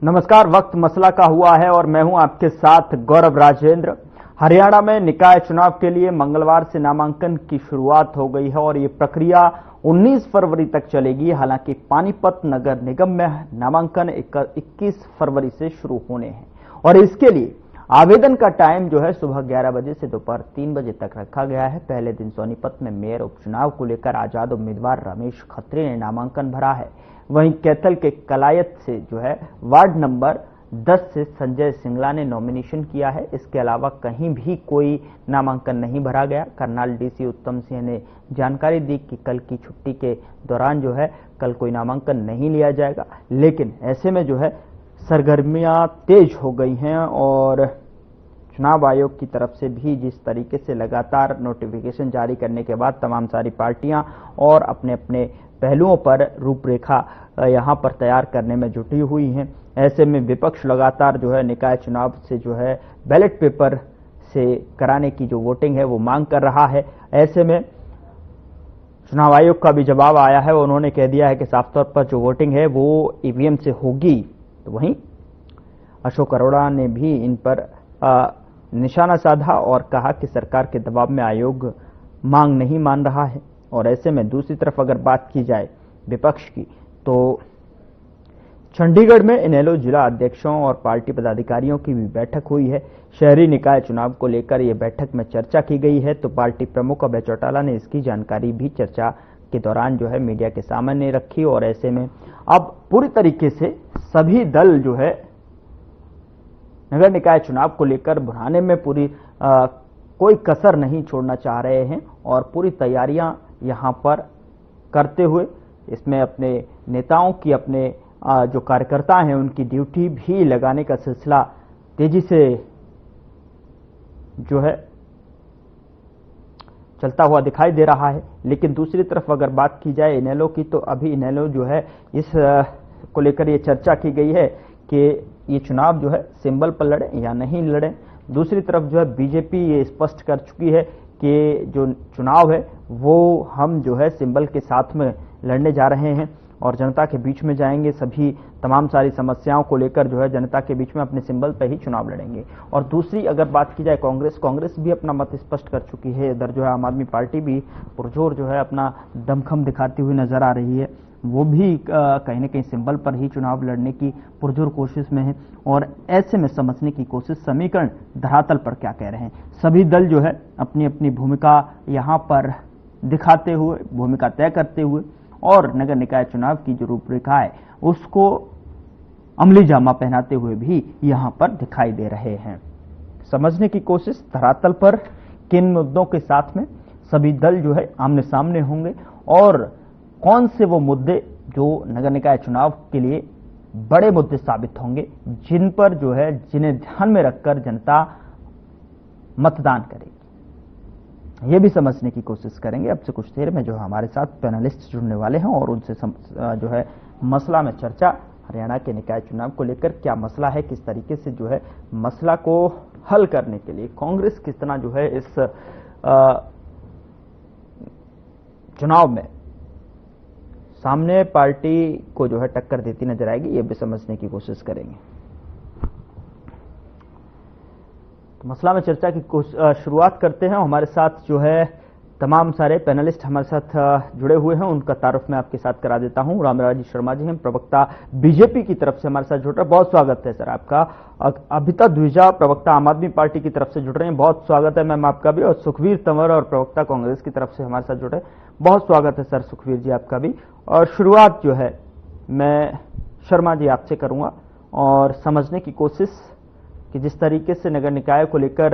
नमस्कार। वक्त मसला का हुआ है और मैं हूं आपके साथ गौरव राजेंद्र। हरियाणा में निकाय चुनाव के लिए मंगलवार से नामांकन की शुरुआत हो गई है और ये प्रक्रिया 19 फरवरी तक चलेगी। हालांकि पानीपत नगर निगम में नामांकन 21 फरवरी से शुरू होने हैं और इसके लिए आवेदन का टाइम जो है सुबह 11 बजे से दोपहर 3 बजे तक रखा गया है। पहले दिन सोनीपत में मेयर उपचुनाव को लेकर आजाद उम्मीदवार रमेश खत्री ने नामांकन भरा है। वहीं कैथल के कलायत से जो है वार्ड नंबर 10 से संजय सिंगला ने नॉमिनेशन किया है। इसके अलावा कहीं भी कोई नामांकन नहीं भरा गया। करनाल डीसी उत्तम सिंह ने जानकारी दी कि कल की छुट्टी के दौरान जो है कल कोई नामांकन नहीं लिया जाएगा, लेकिन ऐसे में जो है सरगर्मियां तेज हो गई हैं और चुनाव आयोग की तरफ से भी जिस तरीके से लगातार नोटिफिकेशन जारी करने के बाद तमाम सारी पार्टियां और अपने अपने पहलुओं पर रूपरेखा यहां पर तैयार करने में जुटी हुई हैं। ऐसे में विपक्ष लगातार जो है निकाय चुनाव से जो है बैलेट पेपर से कराने की जो वोटिंग है वो मांग कर रहा है। ऐसे में चुनाव आयोग का भी जवाब आया है। उन्होंने कह दिया है कि साफ तौर पर जो वोटिंग है वो ईवीएम से होगी। तो वहीं अशोक अरोड़ा ने भी इन पर निशाना साधा और कहा कि सरकार के दबाव में आयोग मांग नहीं मान रहा है। और ऐसे में दूसरी तरफ अगर बात की जाए विपक्ष की, तो चंडीगढ़ में इनेलो जिला अध्यक्षों और पार्टी पदाधिकारियों की भी बैठक हुई है। शहरी निकाय चुनाव को लेकर यह बैठक में चर्चा की गई है। तो पार्टी प्रमुख अभय चौटाला ने इसकी जानकारी भी चर्चा के दौरान जो है मीडिया के सामने रखी। और ऐसे में अब पूरी तरीके से सभी दल जो है नगर निकाय चुनाव को लेकर बुढ़ाने में पूरी कोई कसर नहीं छोड़ना चाह रहे हैं और पूरी तैयारियां यहां पर करते हुए इसमें अपने नेताओं की, अपने जो कार्यकर्ता हैं उनकी ड्यूटी भी लगाने का सिलसिला तेजी से जो है चलता हुआ दिखाई दे रहा है। लेकिन दूसरी तरफ अगर बात की जाए इनेलो की, तो अभी इनेलो जो है इस को लेकर ये चर्चा की गई है कि ये चुनाव जो है सिंबल पर लड़े या नहीं लड़े। दूसरी तरफ जो है बीजेपी ये स्पष्ट कर चुकी है कि जो चुनाव है वो हम जो है सिंबल के साथ में लड़ने जा रहे हैं और जनता के बीच में जाएंगे। सभी तमाम सारी समस्याओं को लेकर जो है जनता के बीच में अपने सिंबल पर ही चुनाव लड़ेंगे। और दूसरी अगर बात की जाए कांग्रेस भी अपना मत स्पष्ट कर चुकी है। इधर जो है आम आदमी पार्टी भी पुरजोर जो है अपना दमखम दिखाती हुई नजर आ रही है। वो भी कहीं ना कहीं सिंबल पर ही चुनाव लड़ने की पुरजोर कोशिश में है। और ऐसे में समझने की कोशिश समीकरण धरातल पर क्या कह रहे हैं। सभी दल जो है अपनी अपनी भूमिका यहां पर दिखाते हुए, भूमिका तय करते हुए और नगर निकाय चुनाव की जो रूपरेखा है उसको अमली जामा पहनाते हुए भी यहां पर दिखाई दे रहे हैं। समझने की कोशिश धरातल पर किन मुद्दों के साथ में सभी दल जो है आमने सामने होंगे और कौन से वो मुद्दे जो नगर निकाय चुनाव के लिए बड़े मुद्दे साबित होंगे, जिन पर जो है जिन्हें ध्यान में रखकर जनता मतदान करेगी, ये भी समझने की कोशिश करेंगे। अब से कुछ देर में जो हमारे साथ पैनलिस्ट जुड़ने वाले हैं और उनसे जो है मसला में चर्चा, हरियाणा के निकाय चुनाव को लेकर क्या मसला है, किस तरीके से जो है मसला को हल करने के लिए कांग्रेस कितना जो है इस चुनाव में सामने पार्टी को जो है टक्कर देती नजर आएगी, ये भी समझने की कोशिश करेंगे। तो मसला में चर्चा की शुरुआत करते हैं। हमारे साथ जो है तमाम सारे पैनलिस्ट हमारे साथ जुड़े हुए हैं, उनका तारुफ मैं आपके साथ करा देता हूं। रामराज शर्मा जी हैं, प्रवक्ता बीजेपी की तरफ से हमारे साथ जुड़ रहे हैं, बहुत स्वागत है सर आपका। अभिता द्विजा, प्रवक्ता आम आदमी पार्टी की तरफ से जुड़ रहे हैं, बहुत स्वागत है मैम आपका भी। और सुखवीर तंवर और प्रवक्ता कांग्रेस की तरफ से हमारे साथ जुड़ रहे हैं, बहुत स्वागत है सर सुखवीर जी आपका भी। और शुरुआत जो है मैं शर्मा जी आपसे करूंगा और समझने की कोशिश कि जिस तरीके से नगर निकाय को लेकर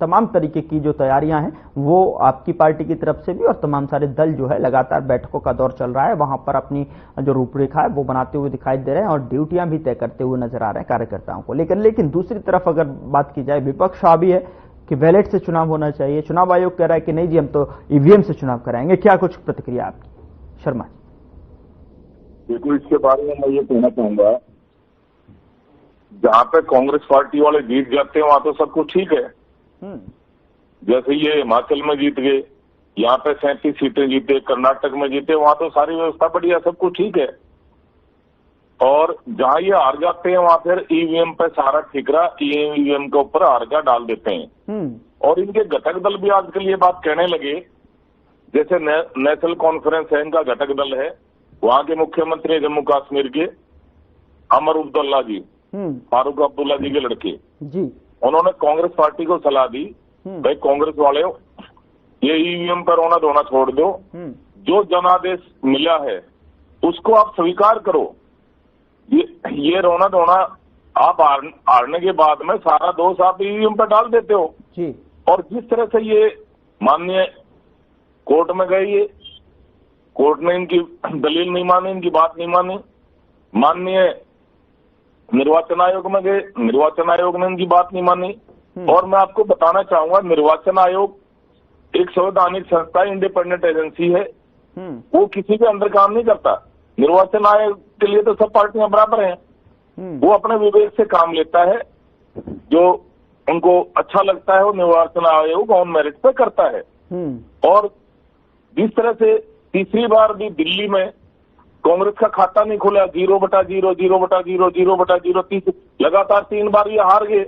तमाम तरीके की जो तैयारियां हैं वो आपकी पार्टी की तरफ से भी और तमाम सारे दल जो है लगातार बैठकों का दौर चल रहा है, वहां पर अपनी जो रूपरेखा है वो बनाते हुए दिखाई दे रहे हैं और ड्यूटियां भी तय करते हुए नजर आ रहे हैं कार्यकर्ताओं को लेकर। लेकिन दूसरी तरफ अगर बात की जाए, विपक्ष भी है कि बैलेट से चुनाव होना चाहिए, चुनाव आयोग कह रहा है कि नहीं जी हम तो ईवीएम से चुनाव कराएंगे। क्या कुछ प्रतिक्रिया आपकी शर्मा जी? बिल्कुल, इसके बारे में मैं ये कहना चाहूंगा, जहां पे कांग्रेस पार्टी वाले जीत जाते हैं वहां तो सब कुछ ठीक है। जैसे ये हिमाचल में जीत गए, यहाँ पे 37 सीटें जीते, कर्नाटक में जीते, वहां तो सारी व्यवस्था बढ़िया, सब कुछ ठीक है। और जहां ये हार जाते हैं वहां फिर ईवीएम पे सारा ठिकरा ईवीएम के ऊपर हार डाल देते हैं। और इनके घटक दल भी आजकल ये बात कहने लगे, जैसे नेशनल कॉन्फ्रेंस है, इनका घटक दल है, वहां के मुख्यमंत्री जम्मू कश्मीर के अमर अब्दुल्ला जी, फारूक अब्दुल्ला जी के लड़के जी, उन्होंने कांग्रेस पार्टी को सलाह दी, भाई कांग्रेस वाले ये ईवीएम पर रोना धोना छोड़ दो, जो जनादेश मिला है उसको आप स्वीकार करो। ये रोना धोना आप हारने के बाद में सारा दोष आप ईवीएम पर डाल देते हो जी। और जिस तरह से ये माननीय कोर्ट में गए, ये कोर्ट ने इनकी दलील नहीं मानी, इनकी बात नहीं मानी, माननीय निर्वाचन आयोग में गए, निर्वाचन आयोग ने इनकी बात नहीं मानी। और मैं आपको बताना चाहूंगा, निर्वाचन आयोग एक संवैधानिक संस्था, इंडिपेंडेंट एजेंसी है, वो किसी के अंदर काम नहीं करता। निर्वाचन आयोग के लिए तो सब पार्टियां बराबर हैं, वो अपने विवेक से काम लेता है, जो उनको अच्छा लगता है वो निर्वाचन आयोग ऑन मेरिट पे करता है। और जिस तरह से तीसरी बार भी दिल्ली में कांग्रेस का खाता नहीं खुला, 0/0, 0/0, 0/0, लगातार 3 बार ये हार गए,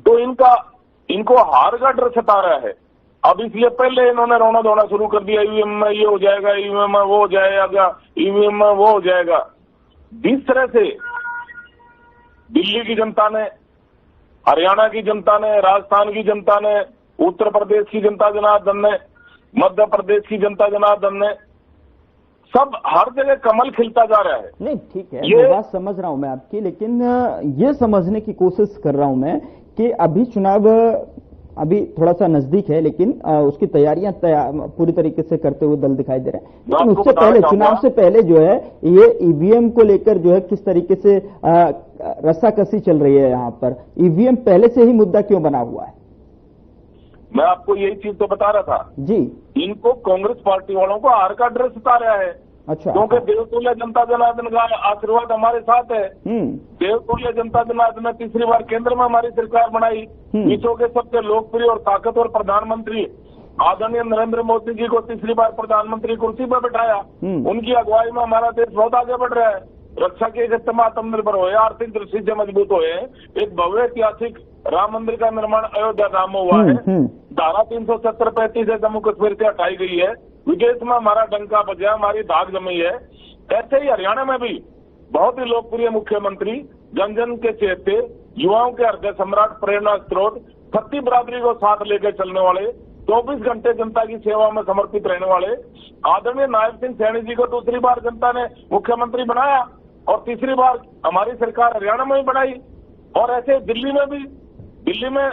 तो इनको हार का डर सता रहा है। अब इसलिए पहले इन्होंने रोना धोना शुरू कर दिया, ईवीएम में ये हो जाएगा, ईवीएम में वो हो जाएगा, ईवीएम में वो हो जाएगा। जिस तरह से दिल्ली की जनता ने, हरियाणा की जनता ने, राजस्थान की जनता ने, उत्तर प्रदेश की जनता जनार्दन ने, मध्य प्रदेश की जनता जनार्दन ने, सब हर जगह कमल खिलता जा रहा है। नहीं ठीक है, ये बात समझ रहा हूं मैं आपकी, लेकिन ये समझने की कोशिश कर रहा हूं मैं कि अभी चुनाव अभी थोड़ा सा नजदीक है, लेकिन उसकी तैयारियां पूरी तरीके से करते हुए दल दिखाई दे रहे हैं। लेकिन उससे पहले, चुनाव से पहले जो है ये ईवीएम को लेकर जो है किस तरीके से रस्साकसी चल रही है यहाँ पर, ईवीएम पहले से ही मुद्दा क्यों बना हुआ है? मैं आपको यही चीज तो बता रहा था जी। इनको कांग्रेस पार्टी वालों को हार का डर सता रहा है। अच्छा, क्योंकि देवतुल्य जनता जनार्दन का आशीर्वाद हमारे साथ है। देवतुल्य जनता जनार्दन ने तीसरी बार केंद्र में हमारी सरकार बनाई, विश्व के सबसे लोकप्रिय और ताकतवर प्रधानमंत्री आदरणीय नरेंद्र मोदी जी को तीसरी बार प्रधानमंत्री कुर्सी पर बैठाया। उनकी अगुवाई में हमारा देश बहुत आगे बढ़ रहा है, रक्षा के क्षेत्र में आत्मनिर्भर हुए, आर्थिक दृष्टि से मजबूत हुए, एक भव्य ऐतिहासिक राम मंदिर का निर्माण अयोध्या धाम में हुआ है, धारा 370-35 है जम्मू कश्मीर से हटाई गई है, विदेश में हमारा डंका बजा, हमारी दाग जमी है। ऐसे ही हरियाणा में भी बहुत ही लोकप्रिय मुख्यमंत्री, जन जन के चेते, युवाओं के हृदय सम्राट, प्रेरणा स्रोत, खत्ती बरादरी को साथ लेकर चलने वाले, 24 घंटे जनता की सेवा में समर्पित रहने वाले आदरणीय नायब सिंह सैनी जी को दूसरी बार जनता ने मुख्यमंत्री बनाया और तीसरी बार हमारी सरकार हरियाणा में ही बनाई। और ऐसे दिल्ली में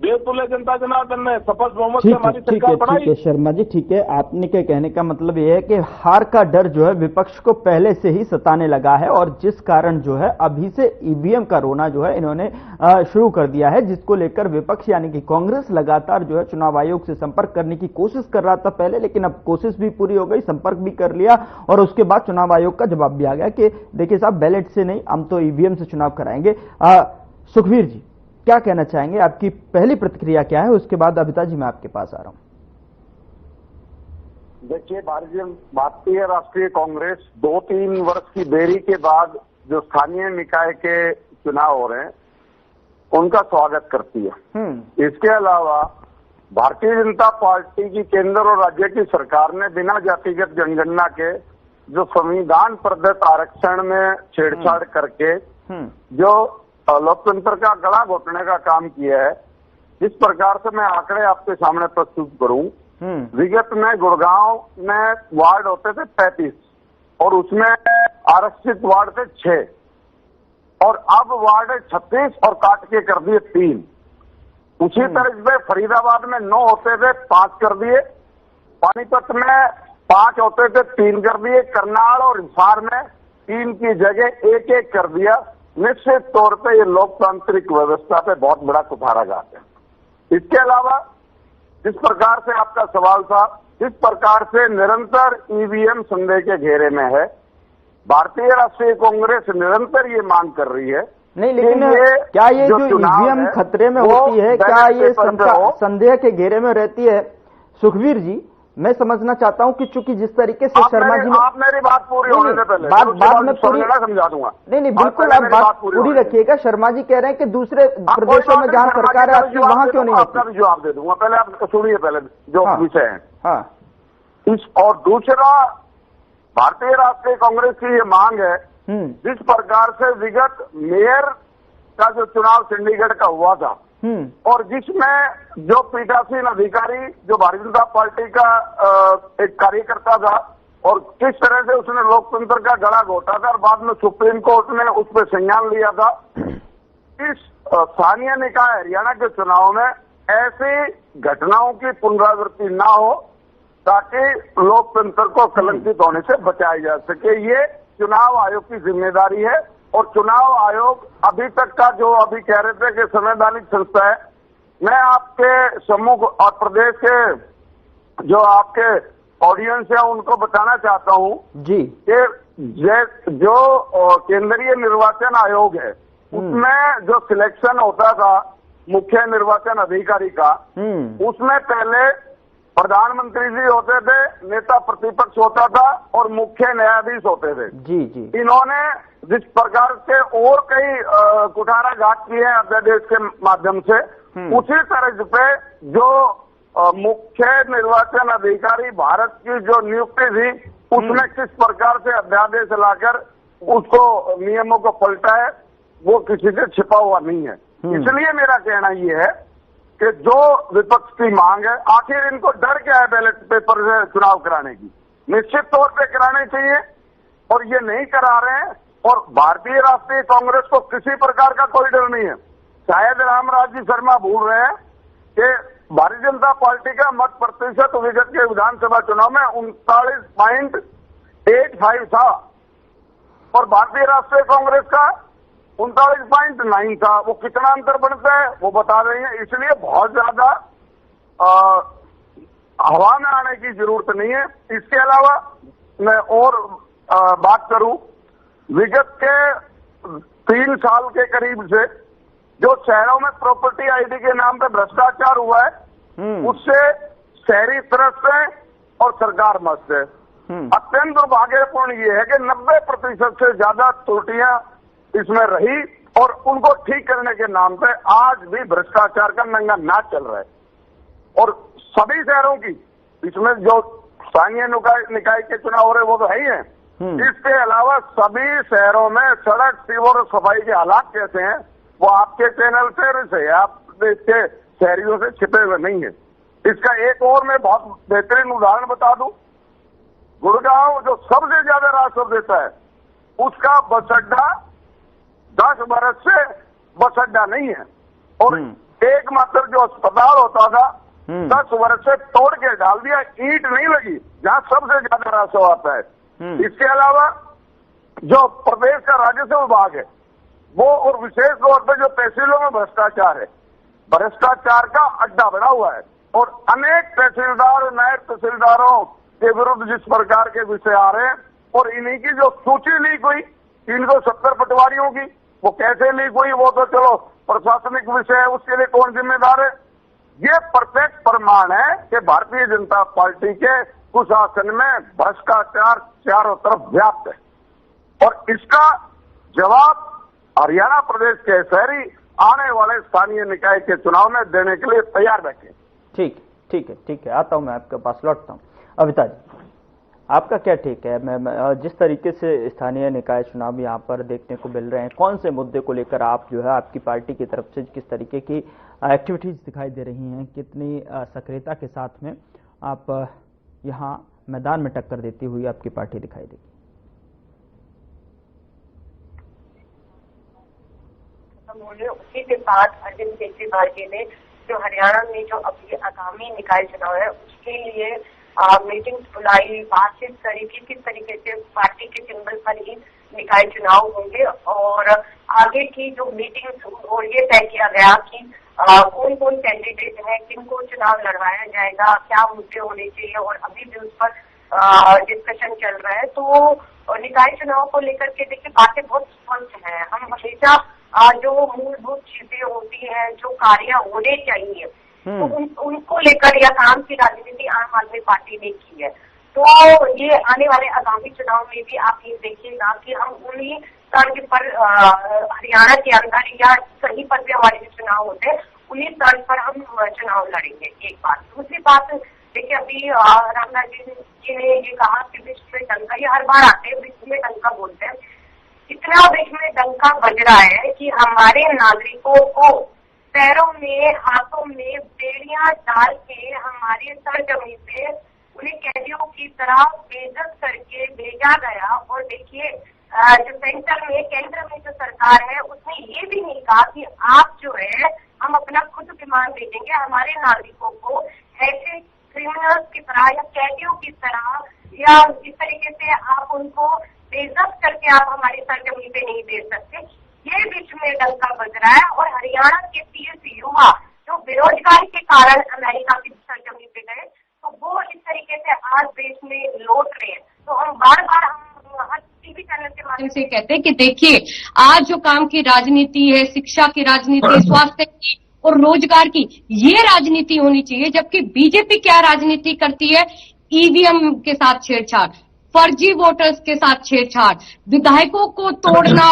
देवतुल्य जनता जनार्दन ने शपथ बहुमत से हमारी सरकार बनाई। ठीक है शर्मा जी, ठीक है, आपने के कहने का मतलब यह है कि हार का डर जो है विपक्ष को पहले से ही सताने लगा है, और जिस कारण जो है अभी से ईवीएम का रोना जो है इन्होंने शुरू कर दिया है, जिसको लेकर विपक्ष यानी कि कांग्रेस लगातार जो है चुनाव आयोग से संपर्क करने की कोशिश कर रहा था पहले, लेकिन अब कोशिश भी पूरी हो गई, संपर्क भी कर लिया, और उसके बाद चुनाव आयोग का जवाब भी आ गया कि देखिए साहब, बैलेट से नहीं, हम तो ईवीएम से चुनाव कराएंगे। सुखवीर जी क्या कहना चाहेंगे, आपकी पहली प्रतिक्रिया क्या है? उसके बाद अभिता जी मैं आपके पास आ रहा हूं। देखिए, भारतीय राष्ट्रीय कांग्रेस 2-3 वर्ष की देरी के बाद जो स्थानीय निकाय के चुनाव हो रहे हैं उनका स्वागत करती है। इसके अलावा भारतीय जनता पार्टी की केंद्र और राज्य की सरकार ने बिना जातिगत जनगणना के जो संविधान प्रदत्त आरक्षण में छेड़छाड़ करके जो लोकतंत्र का गला घोटने का काम किया है, जिस प्रकार से मैं आंकड़े आपके सामने प्रस्तुत करूं, विगत में गुड़गांव में वार्ड होते थे 35 और उसमें आरक्षित वार्ड थे 6, और अब वार्ड 36 और काट के कर दिए 3। उसी तरह से फरीदाबाद में 9 होते थे, 5 कर दिए, पानीपत में 5 होते थे, 3 कर दिए, करनाल और हिसार में 3 की जगह 1-1 कर दिया। निश्चित तौर पे ये लोकतांत्रिक व्यवस्था पे बहुत बड़ा कुठाराघात है। इसके अलावा जिस प्रकार से आपका सवाल था, जिस प्रकार से निरंतर ईवीएम संदेह के घेरे में है, भारतीय राष्ट्रीय कांग्रेस निरंतर ये मांग कर रही है। नहीं, लेकिन क्या ये जो ईवीएम खतरे में होती है, क्या ये संदेह के घेरे में रहती है? सुखवीर जी, मैं समझना चाहता हूं कि चूंकि जिस तरीके से शर्मा जी आप मेरी बात पूरी होने से पहले बात में पूरी समझा दूंगा। नहीं बिल्कुल आप बात पूरी रखिएगा। शर्मा जी कह रहे हैं कि दूसरे प्रदेशों में जहां सरकार है आपकी वहां क्यों नहीं? आपका भी जवाब दे दूंगा, पहले आप सुनिए पहले जो विषय है। हाँ, और दूसरा, भारतीय राष्ट्रीय कांग्रेस की ये मांग है, जिस प्रकार से विगत मेयर का जो चुनाव चंडीगढ़ का हुआ था और जिसमें जो पीठासीन अधिकारी जो भारतीय जनता पार्टी का एक कार्यकर्ता था और किस तरह से उसने लोकतंत्र का गला घोटा था और बाद में सुप्रीम कोर्ट ने उस पर संज्ञान लिया था, इस स्थानीय निकाय हरियाणा के चुनाव में ऐसी घटनाओं की पुनरावृत्ति ना हो ताकि लोकतंत्र को कलंकित होने से बचाया जा सके। ये चुनाव आयोग की जिम्मेदारी है और चुनाव आयोग अभी तक का जो अभी कह रहे थे कि संवैधानिक संस्था है, मैं आपके सम्मुख और प्रदेश के जो आपके ऑडियंस है उनको बताना चाहता हूं जी कि जो केंद्रीय निर्वाचन आयोग है उसमें जो सिलेक्शन होता था मुख्य निर्वाचन अधिकारी का, उसमें पहले प्रधानमंत्री जी होते थे, नेता प्रतिपक्ष होता था और मुख्य न्यायाधीश होते थे। जी इन्होंने जिस प्रकार से और कई कुठाराघात किए हैं अध्यादेश के माध्यम से, उसी तरह पे जो मुख्य निर्वाचन अधिकारी भारत की जो नियुक्ति थी उसमें किस प्रकार से अध्यादेश लाकर उसको नियमों को पलटा है, वो किसी से छिपा हुआ नहीं है। इसलिए मेरा कहना ये है कि जो विपक्ष की मांग है, आखिर इनको डर क्या है बैलेट पेपर से चुनाव कराने की? निश्चित तौर पे कराने चाहिए और ये नहीं करा रहे हैं। और भारतीय राष्ट्रीय कांग्रेस को किसी प्रकार का कोई डर नहीं है। शायद रामराज जी शर्मा भूल रहे हैं कि भारतीय जनता पार्टी का मत प्रतिशत विगत के विधानसभा चुनाव में 39.85 था और भारतीय राष्ट्रीय कांग्रेस का 39.9 था। वो कितना अंतर बनता है वो बता रहे हैं। इसलिए बहुत ज्यादा हवा में आने की जरूरत नहीं है। इसके अलावा मैं और बात करूं, विगत के 3 साल के करीब से जो शहरों में प्रॉपर्टी आईडी के नाम पे भ्रष्टाचार हुआ है, उससे शहरी त्रस्त है और सरकार मस्त है। अत्यंत दुर्भाग्यपूर्ण ये है कि 90% से ज्यादा त्रुटियां इसमें रही और उनको ठीक करने के नाम पे आज भी भ्रष्टाचार का नंगा नाच चल रहा है। और सभी शहरों की, इसमें जो स्थानीय निकाय के चुनाव हो रहे वो तो है ही है, इसके अलावा सभी शहरों में सड़क, सीवर और सफाई के हालात कैसे हैं वो आपके चैनल से आप इसके शहरियों से छिपे हुए नहीं है। इसका एक और मैं बहुत बेहतरीन उदाहरण बता दूं, गुड़गांव जो सबसे ज्यादा राजस्व देता है उसका बस अड्डा 10 बरस से बस अड्डा नहीं है और एकमात्र जो अस्पताल होता था 10 वर्ष से तोड़ के डाल दिया, ईंट नहीं लगी जहां सबसे ज्यादा राजस्व आता है। इसके अलावा जो प्रदेश का राजस्व विभाग है वो और विशेष तौर पर जो तहसीलों में भ्रष्टाचार है, भ्रष्टाचार का अड्डा बना हुआ है और अनेक तहसीलदार और नायब तहसीलदारों के विरुद्ध जिस प्रकार के विषय आ रहे हैं और इन्हीं की जो सूची लीक हुई 370 पटवारियों की, वो कैसे लीक हुई वो तो चलो प्रशासनिक विषय है, उसके लिए कौन जिम्मेदार है। ये परफेक्ट प्रमाण है कि भारतीय जनता पार्टी के कुशासन में भ्रष्टाचार चारों तरफ व्याप्त है और इसका जवाब हरियाणा प्रदेश के शहरी आने वाले स्थानीय निकाय के चुनाव में देने के लिए तैयार बैठे। ठीक है, आता हूं मैं आपके पास, लौटता हूं। अविता जी, आपका क्या ठीक है? मैं जिस तरीके से स्थानीय निकाय चुनाव यहाँ पर देखने को मिल रहे हैं, कौन से मुद्दे को लेकर आप जो है आपकी पार्टी की तरफ से किस तरीके की एक्टिविटीज दिखाई दे रही हैं, कितनी सक्रियता के साथ में आप यहाँ मैदान में टक्कर देती हुई आपकी पार्टी दिखाई देगी? उसी के साथ अरविंद केजरीवाल जी ने जो हरियाणा में जो अभी आगामी निकाय चुनाव है उसके लिए मीटिंग्स बुलाई, बातचीत करी कि किस तरीके से पार्टी के सिंबल पर ही निकाय चुनाव होंगे और आगे की जो मीटिंग्स और ये तय किया गया कि कौन कौन कैंडिडेट है, किनको चुनाव लड़वाया जाएगा, क्या मुद्दे होने चाहिए और अभी भी उस पर डिस्कशन चल रहा है। तो निकाय चुनाव को लेकर के देखिए बातें बहुत स्पष्ट है। हम हमेशा जो मूलभूत चीजें होती हैं, जो कार्य होने चाहिए तो उनको लेकर या काम की राजनीति आम आदमी पार्टी ने की है। तो ये आने वाले आगामी चुनाव में भी आप ये देखिएगा कि हम उन्हीं तर्ज पर हरियाणा के अंदर या कहीं पर भी हमारे जो चुनाव होते हैं उन्हीं तर्ज पर हम चुनाव लड़ेंगे। एक बात। दूसरी बात, देखिए अभी रामनाथ जी ने ये कहा कि विश्व में डंका, ये हर बार आते हैं विश्व में डंका बोलते हैं। इतना विश्व में डंका बज रहा है कि हमारे नागरिकों को पैरों में हाथों में बेड़ियां डाल के हमारे सरजमी पे उन्हें कैदियों की तरह बेइज्जत करके भेजा गया। और देखिए जो केंद्र में जो सरकार है उसने ये भी नहीं कहा कि आप जो है हम अपना खुद विमान भेजेंगे हमारे नागरिकों को ऐसे क्रिमिनल्स की तरह या कैदियों की तरह या इस तरीके से आप उनको बेइज्जत करके आप हमारी सरजमी पे नहीं भेज सकते। ये बीच में डंका बज रहा है। और हरियाणा के 30 युवा जो बेरोजगारी के कारण अमेरिका की सरजमी पे गए तो वो इस तरीके से आज देश में लौट रहे हैं। तो हम बार बार हम टीवी चैनल के माध्यम से कहते हैं कि देखिए आज जो काम की राजनीति है, शिक्षा की राजनीति, स्वास्थ्य की और रोजगार की, ये राजनीति होनी चाहिए। जबकि बीजेपी क्या राजनीति करती है? ईवीएम के साथ छेड़छाड़, फर्जी वोटर्स के साथ छेड़छाड़, विधायकों को तोड़ना,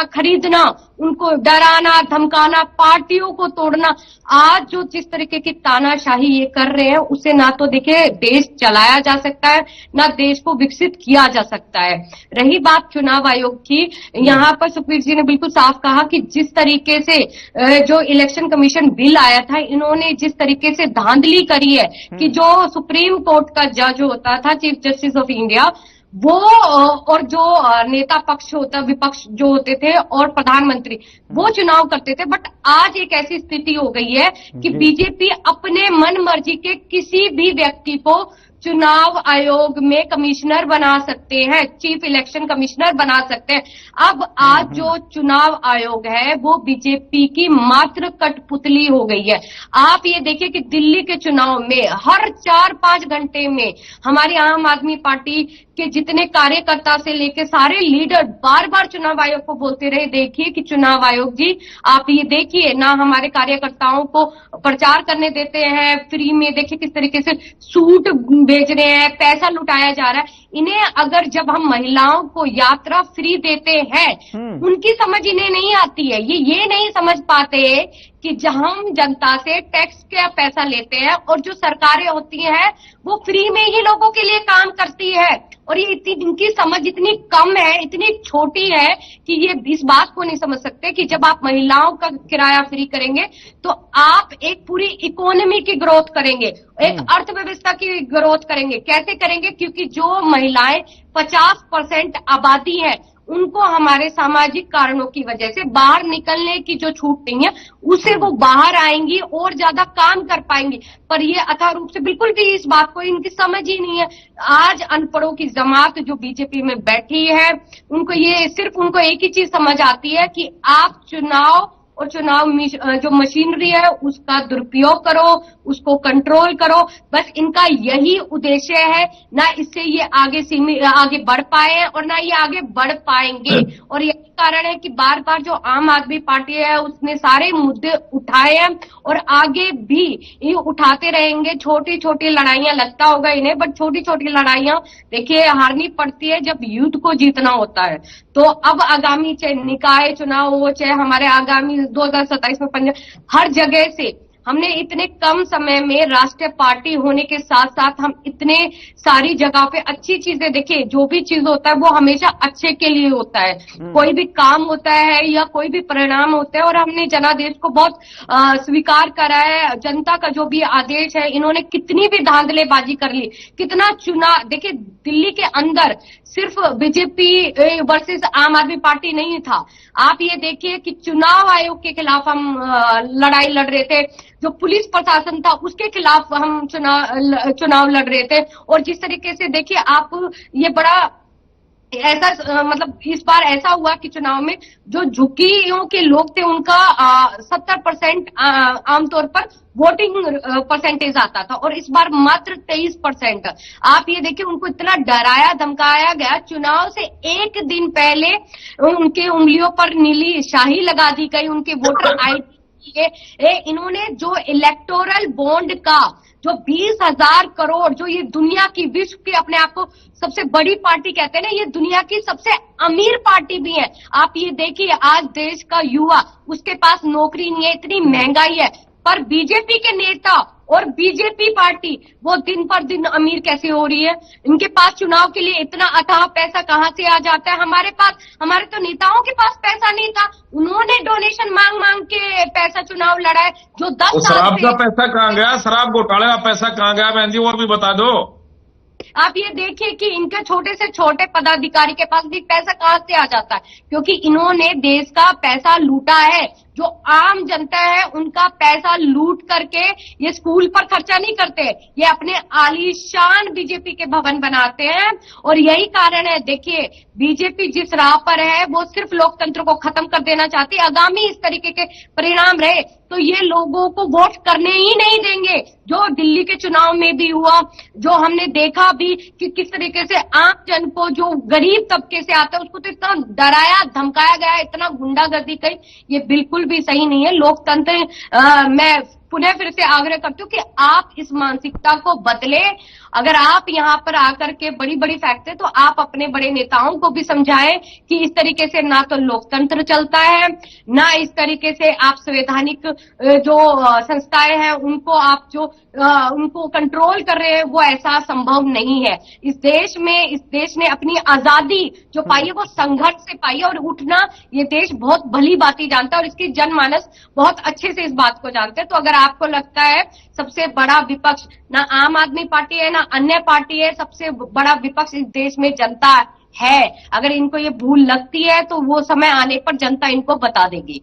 खरीदना, उनको डराना धमकाना, पार्टियों को तोड़ना। आज जो जिस तरीके की तानाशाही ये कर रहे हैं उससे ना तो देखिए देश चलाया जा सकता है ना देश को विकसित किया जा सकता है। रही बात चुनाव आयोग की, यहाँ पर सुखबीर जी ने बिल्कुल साफ कहा कि जिस तरीके से जो इलेक्शन कमीशन बिल आया था, इन्होंने जिस तरीके से धांधली करी है कि जो सुप्रीम कोर्ट का जज होता था, चीफ जस्टिस ऑफ इंडिया, वो और जो नेता पक्ष होता, विपक्ष जो होते थे और प्रधानमंत्री, वो चुनाव करते थे। बट आज एक ऐसी स्थिति हो गई है कि बीजेपी अपने मन मर्जी के किसी भी व्यक्ति को चुनाव आयोग में कमिश्नर बना सकते हैं, चीफ इलेक्शन कमिश्नर बना सकते हैं। अब आज जो चुनाव आयोग है वो बीजेपी की मात्र कठपुतली हो गई है। आप ये देखिए कि दिल्ली के चुनाव में हर 4-5 घंटे में हमारी आम आदमी पार्टी के जितने कार्यकर्ता से लेकर सारे लीडर बार बार चुनाव आयोग को बोलते रहे, देखिए कि चुनाव आयोग जी आप ये देखिए ना हमारे कार्यकर्ताओं को प्रचार करने देते हैं फ्री में, देखिए किस तरीके से सूट भेज रहे हैं, पैसा लुटाया जा रहा है। इन्हें अगर जब हम महिलाओं को यात्रा फ्री देते हैं उनकी समझ इन्हें नहीं आती है। ये नहीं समझ पाते कि जहां हम जनता से टैक्स का पैसा लेते हैं और जो सरकारें होती हैं वो फ्री में ही लोगों के लिए काम करती है। और ये इनकी समझ इतनी कम है, इतनी छोटी है कि ये इस बात को नहीं समझ सकते कि जब आप महिलाओं का किराया फ्री करेंगे तो आप एक पूरी इकोनॉमी की ग्रोथ करेंगे, एक अर्थव्यवस्था की ग्रोथ करेंगे। कैसे करेंगे? क्योंकि जो महिलाएं 50% आबादी है उनको हमारे सामाजिक कारणों की वजह से बाहर निकलने की जो छूट नहीं है उससे वो बाहर आएंगी और ज्यादा काम कर पाएंगी। पर ये अथाह रूप से बिल्कुल भी इस बात को इनकी समझ ही नहीं है। आज अनपढ़ों की जमात जो बीजेपी में बैठी है उनको एक ही चीज समझ आती है कि आप चुनाव और चुनाव जो मशीनरी है उसका दुरुपयोग करो, उसको कंट्रोल करो, बस इनका यही उद्देश्य है। ना इससे ये आगे बढ़ पाए और ना ये आगे बढ़ पाएंगे। और यही कारण है कि बार बार जो आम आदमी पार्टी है उसने सारे मुद्दे उठाए हैं और आगे भी ये उठाते रहेंगे। छोटी छोटी लड़ाइयां लगता होगा इन्हें, बट छोटी छोटी लड़ाइयां देखिए हारनी पड़ती है जब युद्ध को जीतना होता है। तो अब आगामी चाहे निकाय चुनाव हो, चाहे हमारे आगामी 2027 में पंजाब, हर जगह से हमने इतने कम समय में राष्ट्रीय पार्टी होने के साथ साथ हम इतने सारी जगह पे अच्छी चीजें, देखिए जो भी चीज होता है वो हमेशा अच्छे के लिए होता है। कोई भी काम होता है या कोई भी परिणाम होता है और हमने जनादेश को बहुत स्वीकार करा है। जनता का जो भी आदेश है, इन्होंने कितनी भी धांधलेबाजी कर ली, कितना चुनाव, देखिए दिल्ली के अंदर सिर्फ बीजेपी वर्सेस आम आदमी पार्टी नहीं था। आप ये देखिए कि चुनाव आयोग के खिलाफ हम लड़ाई लड़ रहे थे, जो पुलिस प्रशासन था उसके खिलाफ हम चुनाव लड़ रहे थे। और जिस तरीके से देखिए आप ये बड़ा ऐसा मतलब इस बार ऐसा हुआ कि चुनाव में जो झुग्गियों के लोग थे उनका 70% आमतौर पर वोटिंग परसेंटेज आता था और इस बार मात्र 23%। आप ये देखिए उनको इतना डराया धमकाया गया, चुनाव से एक दिन पहले उनके उंगलियों पर नीली शाही लगा दी गई, उनके वोटर आईडी लिए इन्होंने जो इलेक्टोरल बॉन्ड का जो 20,000 करोड़, जो ये दुनिया की, विश्व की, अपने आप को सबसे बड़ी पार्टी कहते हैं ना, ये दुनिया की सबसे अमीर पार्टी भी है। आप ये देखिए, आज देश का युवा, उसके पास नौकरी नहीं है, इतनी महंगाई है, पर बीजेपी के नेता और बीजेपी पार्टी वो दिन पर दिन अमीर कैसे हो रही है। इनके पास चुनाव के लिए इतना अथाह पैसा कहां से आ जाता है। हमारे तो नेताओं के पास पैसा नहीं था, उन्होंने डोनेशन मांग मांग के पैसा चुनाव लड़ा है। जो 10 साल शराब का पैसा कहां गया, शराब घोटाले का पैसा कहां गया बहन जी, और भी बता दो। आप ये देखिए कि इनके छोटे से छोटे पदाधिकारी के पास भी पैसा कहां से आ जाता है, क्योंकि इन्होंने देश का पैसा लूटा है। जो आम जनता है उनका पैसा लूट करके ये स्कूल पर खर्चा नहीं करते, ये अपने आलीशान बीजेपी के भवन बनाते हैं। और यही कारण है, देखिए बीजेपी जिस राह पर है वो सिर्फ लोकतंत्र को खत्म कर देना चाहती है। आगामी इस तरीके के परिणाम रहे तो ये लोगों को वोट करने ही नहीं देंगे। जो दिल्ली के चुनाव में भी हुआ, जो हमने देखा भी कि किस तरीके से आम जन को, जो गरीब तबके से आता है, उसको तो इतना डराया धमकाया गया, इतना गुंडागर्दी करी, ये बिल्कुल भी सही नहीं है। लोकतंत्र मैं पुनः फिर से आग्रह करती हूँ कि आप इस मानसिकता को बदले। अगर आप यहाँ पर आकर के बड़ी बड़ी फैक्ट है तो आप अपने बड़े नेताओं को भी समझाएं कि इस तरीके से ना तो लोकतंत्र चलता है, ना इस तरीके से आप संवैधानिक जो संस्थाएं हैं उनको आप जो उनको कंट्रोल कर रहे हैं, वो ऐसा संभव नहीं है। इस देश ने अपनी आजादी जो पाई है वो संघर्ष से पाई है, और उठना ये देश बहुत भली बात जानता है और इसकी जनमानस बहुत अच्छे से इस बात को जानते हैं। तो अगर आपको लगता है सबसे बड़ा विपक्ष ना आम आदमी पार्टी है ना अन्य पार्टी है, सबसे बड़ा विपक्ष इस देश में जनता है, अगर इनको ये भूल लगती है तो वो समय आने पर जनता इनको बता देगी।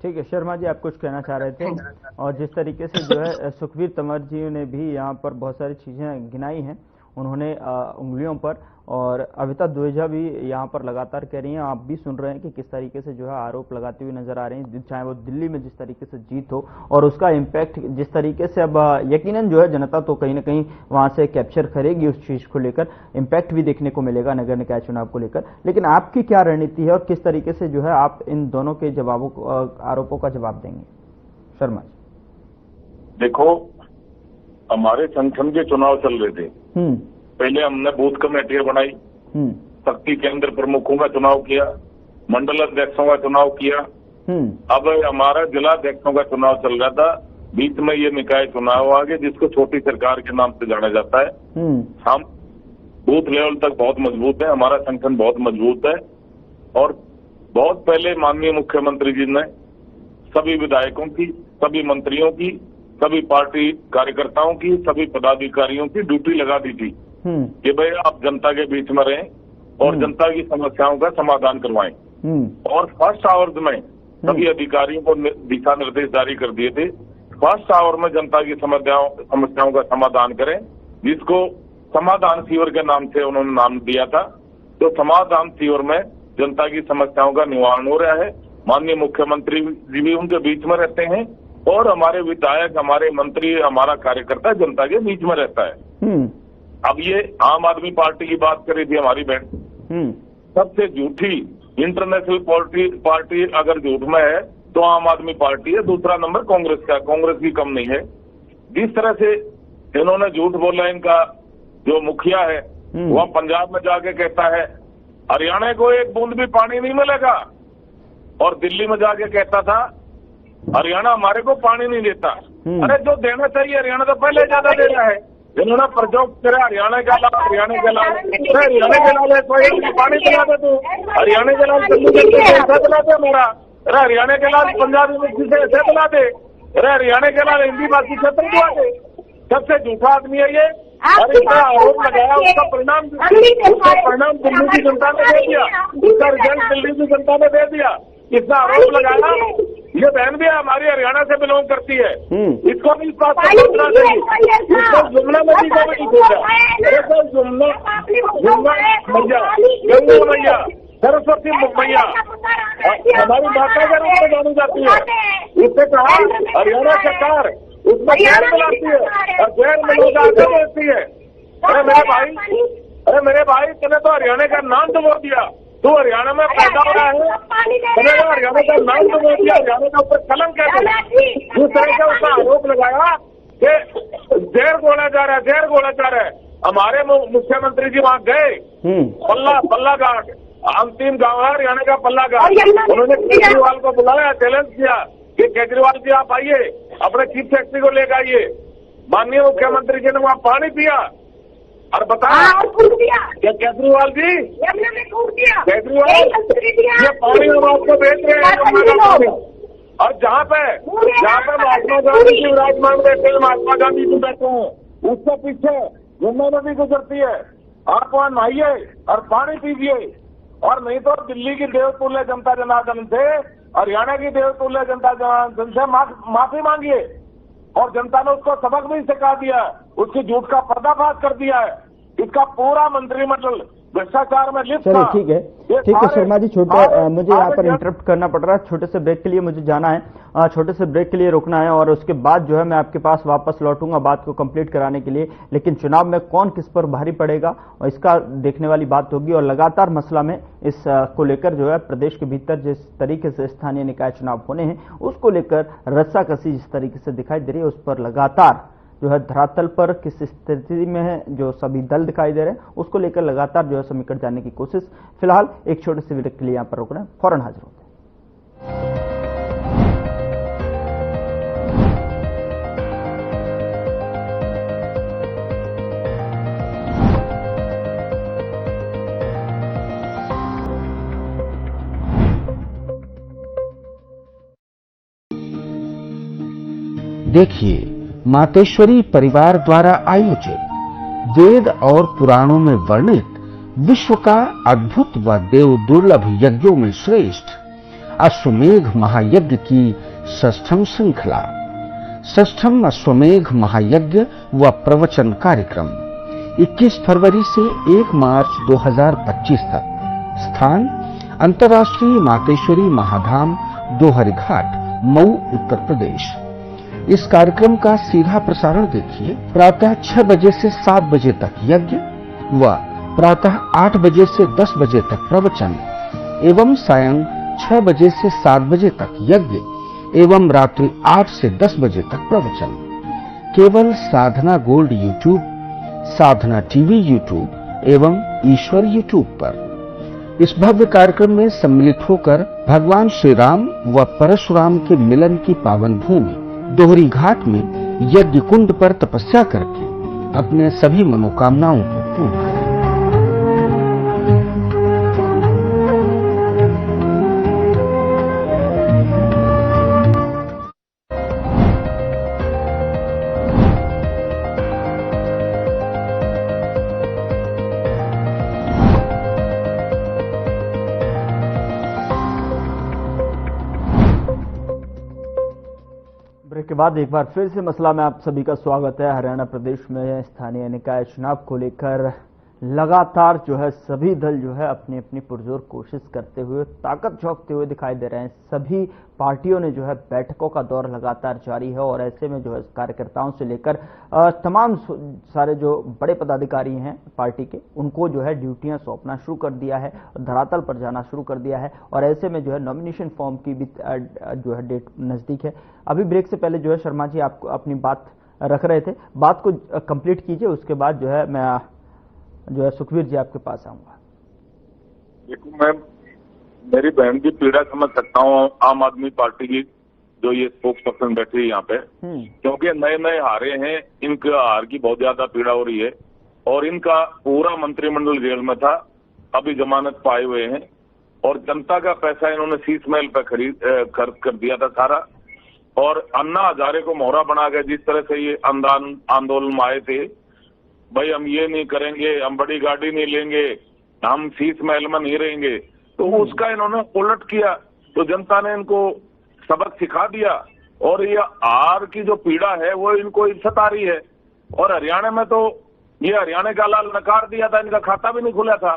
ठीक है शर्मा जी, आप कुछ कहना चाह रहे थे। और जिस तरीके से जो है सुखबीर तंवर जी ने भी यहाँ पर बहुत सारी चीजें गिनाई हैं, उन्होंने उंगलियों पर, और अविता द्विवेदी भी यहाँ पर लगातार कह रही हैं, आप भी सुन रहे हैं कि किस तरीके से जो है आरोप लगाते हुए नजर आ रहे हैं, चाहे वो दिल्ली में जिस तरीके से जीत हो और उसका इम्पैक्ट जिस तरीके से अब यकीनन जो है जनता तो कहीं ना कहीं वहां से कैप्चर करेगी, उस चीज को लेकर इम्पैक्ट भी देखने को मिलेगा नगर निकाय चुनाव को लेकर। लेकिन आपकी क्या रणनीति है और किस तरीके से जो है आप इन दोनों के जवाबों आरोपों का जवाब देंगे? शर्मा जी, देखो हमारे संगठन के चुनाव चल रहे थे, पहले हमने बूथ कमेटियां बनाई, शक्ति केंद्र प्रमुखों का चुनाव किया, मंडल अध्यक्षों का चुनाव किया, अब हमारा जिला अध्यक्षों का चुनाव चल रहा था, बीच में ये निकाय चुनाव आ गए जिसको छोटी सरकार के नाम से जाना जाता है। हम बूथ लेवल तक बहुत मजबूत है, हमारा संगठन बहुत मजबूत है, और बहुत पहले माननीय मुख्यमंत्री जी ने सभी विधायकों की, सभी मंत्रियों की, सभी पार्टी कार्यकर्ताओं की, सभी पदाधिकारियों की ड्यूटी लगा दी थी कि भाई आप जनता के बीच में रहें और जनता की समस्याओं का समाधान करवाएं। और फर्स्ट आवर्स में सभी अधिकारियों को दिशा निर्देश जारी कर दिए थे, फर्स्ट आवर में जनता की समस्याओं का समाधान करें, जिसको समाधान शिविर के नाम से उन्होंने नाम दिया था। तो समाधान शिविर में जनता की समस्याओं का निवारण हो रहा है, माननीय मुख्यमंत्री जी भी उनके बीच में रहते हैं, और हमारे विधायक, हमारे मंत्री, हमारा कार्यकर्ता जनता के बीच में रहता है। अब ये आम आदमी पार्टी की बात करी थी हमारी बहन, सबसे झूठी इंटरनेशनल पार्टी अगर झूठ में है तो आम आदमी पार्टी है, दूसरा नंबर कांग्रेस का, कांग्रेस की कम नहीं है। जिस तरह से इन्होंने झूठ बोला, इनका जो मुखिया है वह पंजाब में जाके कहता है हरियाणा को एक बूंद भी पानी नहीं मिलेगा, और दिल्ली में जाके कहता था हरियाणा हमारे को पानी नहीं देता। अरे जो देना चाहिए हरियाणा तो पहले ज्यादा दे रहा है, इन्होंने प्रजोग करे हरियाणा के लाल, हरियाणा के लाल, हरियाणा के लाल है पानी पिला दे तू, हरियाणा के लाल दिल्ली ऐसा पिला दे हमारा, अरे हरियाणा के लाल पंजाबी में से ऐसे पिला दे, अरे हरियाणा के लाल हिंदी भाषी क्षेत्र पिला दे। सबसे झूठा आदमी है ये, और इसका आरोप लगाया, उसका परिणाम दिल्ली की जनता ने दे दिया, उसका रिजल्ट दिल्ली की जनता ने दे दिया। इसका आरोप लगाया, ये बहन भी हमारी हरियाणा से बिलोंग करती है, इसको भी इस बात को सोचना चाहिए। इसको जुमला नदी को भी नहीं सोचा, जुमला मैया, गंगा मैया, सरस्वती मैया हमारी माता के रूप में जानी जाती है। इससे कहा हरियाणा सरकार उसमें गैर मिलाती है और गैर मिला आगे बढ़ती है। अरे मेरे भाई, तूने तो हरियाणा का नाम दबा दिया, तू हरियाणा में पैदा हो रहा है, हरियाणा का नाम तो नहीं दिया, हरियाणा का ऊपर कलम कहते। जिस तरह से उसका आरोप लगाया कि जहर घोला जा रहा है, जहर घोला जा रहा है। हमारे मुख्यमंत्री जी वहां गए, पल्ला घाट अंतिम गांव है हरियाणा का, पल्ला घाट। उन्होंने केजरीवाल को बुलाया, चैलेंज किया कि केजरीवाल जी आप आइए, अपने चीफ सेक्रेटरी को लेकर आइए। माननीय मुख्यमंत्री जी ने वहां पानी पिया और बताया क्या केजरीवाल जी, केजरीवाल ये पानी हम आपको बेच रहे हैं। और जहाँ पे महात्मा गांधी जी विराजमान बैठे हैं, महात्मा गांधी जी बैठे हैं, उसके पीछे यमुना नदी गुजरती है। आप वहां नहाइए और पानी पीजिए, और नहीं तो दिल्ली की देवतुल्य जनता जनार्दन से, हरियाणा की देवतुल्य जनता जनार्दन से माफी मांगिए। और जनता ने उसको सबक भी सिखा दिया, उसकी झूठ का पर्दाफाश कर दिया है। इसका पूरा मंत्रिमंडल भ्रष्टाचार में लिप्त था। ठीक है शर्मा जी, मुझे यहाँ पर इंटरप्ट करना पड़ रहा है, छोटे से ब्रेक के लिए मुझे जाना है, छोटे से ब्रेक के लिए रुकना है, और उसके बाद जो है मैं आपके पास वापस लौटूंगा बात को कंप्लीट कराने के लिए। लेकिन चुनाव में कौन किस पर भारी पड़ेगा और इसका देखने वाली बात होगी। और लगातार मसला में इस को लेकर जो है प्रदेश के भीतर जिस तरीके से स्थानीय निकाय चुनाव होने हैं उसको लेकर रस्साकसी जिस तरीके से दिखाई दे रही है, उस पर लगातार जो है धरातल पर किस स्थिति में है जो सभी दल दिखाई दे रहे हैं, उसको लेकर लगातार जो है समीकरण जानने की कोशिश। फिलहाल एक छोटे से ब्रेक के लिए यहां पर रुक रहे हैं, फौरन हाजिर होते हैं। देखिए, मातेश्वरी परिवार द्वारा आयोजित वेद और पुराणों में वर्णित विश्व का अद्भुत व देव दुर्लभ यज्ञों में श्रेष्ठ अश्वमेघ महायज्ञ की षष्ठम श्रृंखला, षष्ठम अश्वमेघ महायज्ञ व प्रवचन कार्यक्रम 21 फरवरी से 1 मार्च 2025 तक। स्थान अंतर्राष्ट्रीय मातेश्वरी महाधाम दोहरीघाट, मऊ, उत्तर प्रदेश। इस कार्यक्रम का सीधा प्रसारण देखिए प्रातः 6 बजे से 7 बजे तक यज्ञ व प्रातः 8 बजे से 10 बजे तक प्रवचन एवं सायं 6 बजे से 7 बजे तक यज्ञ एवं रात्रि 8 से 10 बजे तक प्रवचन। केवल साधना गोल्ड यूट्यूब, साधना टीवी यूट्यूब एवं ईश्वर यूट्यूब पर। इस भव्य कार्यक्रम में सम्मिलित होकर भगवान श्री राम व परशुराम के मिलन की पावन भूमि दोहरी घाट में यज्ञ कुंड पर तपस्या करके अपने सभी मनोकामनाओं को पूर्ण करें। ब्रेक के बाद एक बार फिर से मसला में आप सभी का स्वागत है। हरियाणा प्रदेश में स्थानीय निकाय चुनाव को लेकर लगातार जो है सभी दल जो है अपनी अपनी पुरजोर कोशिश करते हुए, ताकत झोंकते हुए दिखाई दे रहे हैं। सभी पार्टियों ने जो है बैठकों का दौर लगातार जारी है और ऐसे में जो है कार्यकर्ताओं से लेकर तमाम सारे जो बड़े पदाधिकारी हैं पार्टी के, उनको जो है ड्यूटियां सौंपना शुरू कर दिया है, धरातल पर जाना शुरू कर दिया है। और ऐसे में जो है नॉमिनेशन फॉर्म की भी जो है डेट नजदीक है। अभी ब्रेक से पहले जो है शर्मा जी आपको अपनी बात रख रहे थे, बात को कंप्लीट कीजिए, उसके बाद जो है मैं जो है सुखवीर जी आपके पास आऊंगा। देखो, मैं मेरी बहन की पीड़ा समझ सकता हूँ, आम आदमी पार्टी की जो ये स्पोक्स पर्सन बैठी है यहाँ पे, क्योंकि नए नए हारे हैं, इनके हार की बहुत ज्यादा पीड़ा हो रही है और इनका पूरा मंत्रिमंडल जेल में था, अभी जमानत पाए हुए हैं और जनता का पैसा इन्होंने शीश महल पे खर्च कर दिया था सारा। और अन्ना हजारे को मोहरा बना के जिस तरह से ये आंदोलन में आए थे, भाई हम ये नहीं करेंगे, हम बड़ी गाड़ी नहीं लेंगे, हम शीश महल में नहीं रहेंगे, तो उसका इन्होंने उलट किया। तो जनता ने इनको सबक सिखा दिया और ये हार की जो पीड़ा है वो इनको सता रही है। और हरियाणा में तो ये हरियाणा का लाल नकार दिया था, इनका खाता भी नहीं खुला था।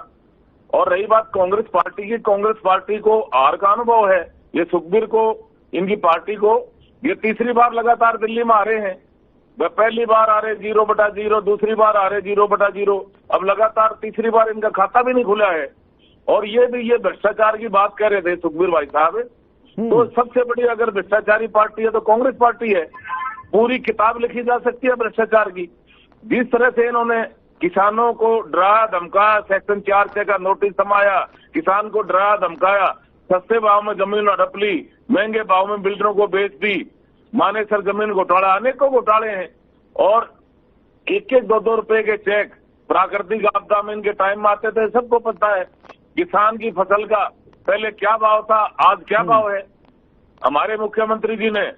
और रही बात कांग्रेस पार्टी की, कांग्रेस पार्टी को हार का अनुभव है। ये सुखबीर को, इनकी पार्टी को ये तीसरी बार लगातार दिल्ली में आ रहे हैं। वह पहली बार आ रहे 0/0, दूसरी बार आ रहे 0/0, अब लगातार तीसरी बार इनका खाता भी नहीं खुला है। और ये भ्रष्टाचार की बात कह रहे थे सुखबीर भाई साहब, तो सबसे बड़ी अगर भ्रष्टाचारी पार्टी है तो कांग्रेस पार्टी है। पूरी किताब लिखी जा सकती है भ्रष्टाचार की। जिस तरह से इन्होंने किसानों को डराया धमकाया, सेक्शन 4 का नोटिस थमाया, किसान को डराया धमकाया, सस्ते भाव में जमीन हड़प ली, महंगे भाव में बिल्डरों को बेच दी, मानेसर जमीन घोटाला, अनेकों घोटाले हैं। और 1-1, 2-2 रुपए के चेक प्राकृतिक आपदा में इनके टाइम में आते थे, सबको पता है। किसान की फसल का पहले क्या भाव था, आज क्या भाव है। हमारे मुख्यमंत्री जी ने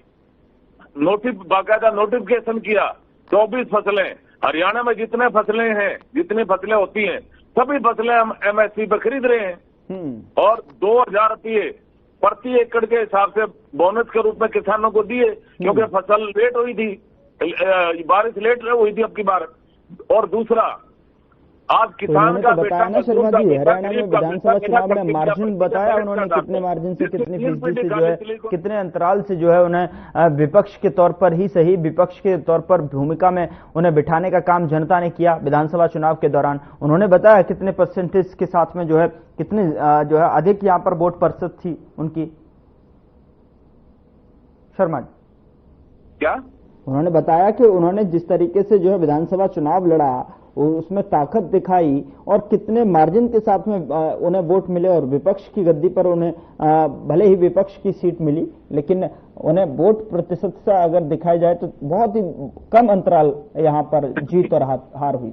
बाकायदा नोटिफिकेशन किया, 24 फसलें, हरियाणा में जितने फसलें हैं, जितनी फसलें होती हैं, सभी फसलें हम MSP पर खरीद रहे हैं। और 2000 रुपये प्रति एकड़ के हिसाब से बोनस के रूप में किसानों को दिए, क्योंकि फसल लेट हुई थी, बारिश लेट हुई थी अब की बार। और दूसरा, आज किसान का बताया ना शर्मा जी, हरियाणा में विधानसभा चुनाव में मार्जिन बताया उन्होंने, कितने मार्जिन से, कितनी फीसदी से जो है, कितने अंतराल से जो है उन्हें विपक्ष के तौर पर ही सही, विपक्ष के तौर पर भूमिका में उन्हें बिठाने का काम जनता ने किया विधानसभा चुनाव के दौरान। उन्होंने बताया कितने परसेंटेज के साथ में जो है, कितनी जो है अधिक यहाँ पर वोट प्रतिशत थी उनकी। शर्मा जी क्या उन्होंने बताया कि उन्होंने जिस तरीके से जो है विधानसभा चुनाव लड़ा, उसमें ताकत दिखाई और कितने मार्जिन के साथ में उन्हें वोट मिले, और विपक्ष की गद्दी पर उन्हें भले ही विपक्ष की सीट मिली, लेकिन उन्हें वोट प्रतिशत से अगर दिखाई जाए तो बहुत ही कम अंतराल यहाँ पर जीत और हार हुई।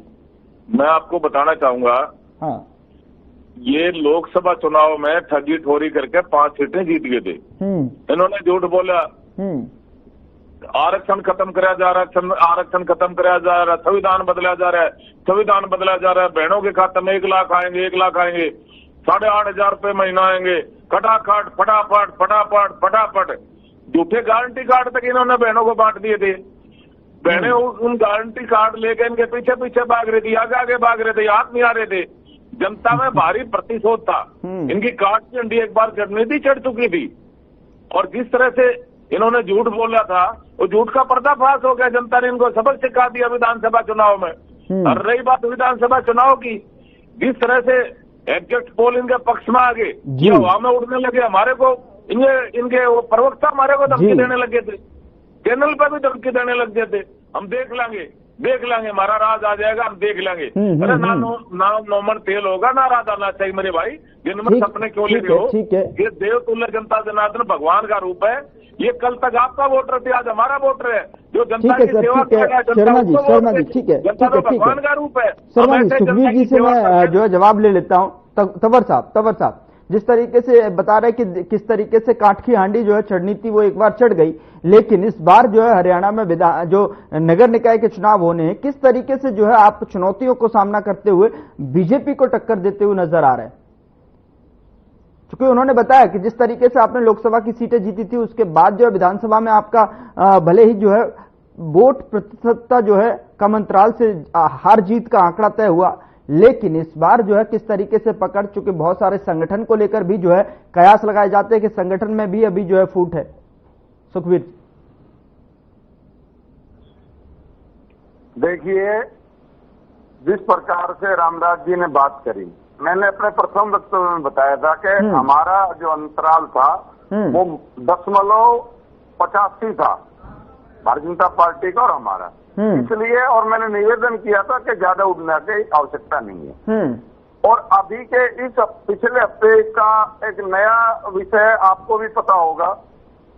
मैं आपको बताना चाहूंगा, हाँ, ये लोकसभा चुनाव में ठगी ठोरी करके 5 सीटें जीत गए थे। इन्होंने झूठ बोला, आरक्षण खत्म कराया जा रहा है, आरक्षण खत्म कराया जा रहा है, संविधान बदला जा रहा है, संविधान बदला जा रहा है, बहनों के खाते में 1 लाख आएंगे, 1 लाख आएंगे, 8,500 रुपये महीना आएंगे, खटाखट फटाफट फटाफट फटाफट। झूठे गारंटी कार्ड तक इन्होंने बहनों को बांट दिए थे। बहनें उन गारंटी कार्ड लेके इनके पीछे पीछे भाग रही थी, आगे आगे भाग रहे थे, हाथ नहीं आ रहे थे। जनता में भारी प्रतिशोध था। इनकी कार्ड की अंडी एक बार रणनीति चढ़ चुकी थी। और जिस तरह से इन्होंने झूठ बोला था, वो झूठ का पर्दाफाश हो गया। जनता ने इनको सबक सिखा दिया विधानसभा चुनाव में। और रही बात विधानसभा चुनाव की, जिस तरह से एग्जिट पोल इनके पक्ष में आ गए, ये हवा में उड़ने लगे। हमारे को इनके वो प्रवक्ता हमारे को धमकी देने लगे थे, चैनल पर भी धमकी देने लग गए थे, हम देख लेंगे, हमारा राज आ जाएगा, हम देख लेंगे। अरे ना नौमन तेल होगा, ना राज आना चाहिए मेरे भाई। दिन में सपने क्यों ले रहे हो? ये देवतुल्य जनता जनार्दन भगवान का रूप है। ये कल तक आपका वोटर थे, आज हमारा वोटर है, जो जनता की सेवा कर रहा है। शर्मा जी ठीक है, भगवान का रूप है। शर्मा जी, सुखबीर जी से मैं जो है जवाब ले लेता हूँ। तंवर साहब जिस तरीके से बता रहे कि किस तरीके से काठ की हांडी जो है चढ़नी थी वो एक बार चढ़ गई, लेकिन इस बार जो है हरियाणा में जो नगर निकाय के चुनाव होने हैं, किस तरीके से जो है आप चुनौतियों को सामना करते हुए बीजेपी को टक्कर देते हुए नजर आ रहे हैं? क्योंकि उन्होंने बताया कि जिस तरीके से आपने लोकसभा की सीटें जीती थी, उसके बाद जो है विधानसभा में आपका भले ही जो है वोट प्रतिशतता जो है कम अंतराल से हार जीत का आंकड़ा तय हुआ, लेकिन इस बार जो है किस तरीके से पकड़ चुके, बहुत सारे संगठन को लेकर भी जो है कयास लगाए जाते हैं कि संगठन में भी अभी जो है फूट है। सुखबीर, देखिए, जिस प्रकार से रामराज जी ने बात करी, मैंने अपने प्रथम वक्तव्य में बताया था कि हमारा जो अंतराल था वो 0.85 था, भारतीय जनता पार्टी का और हमारा। इसलिए और मैंने निवेदन किया था कि ज्यादा उड़ने की आवश्यकता नहीं है। और अभी के इस पिछले हफ्ते का एक नया विषय आपको भी पता होगा,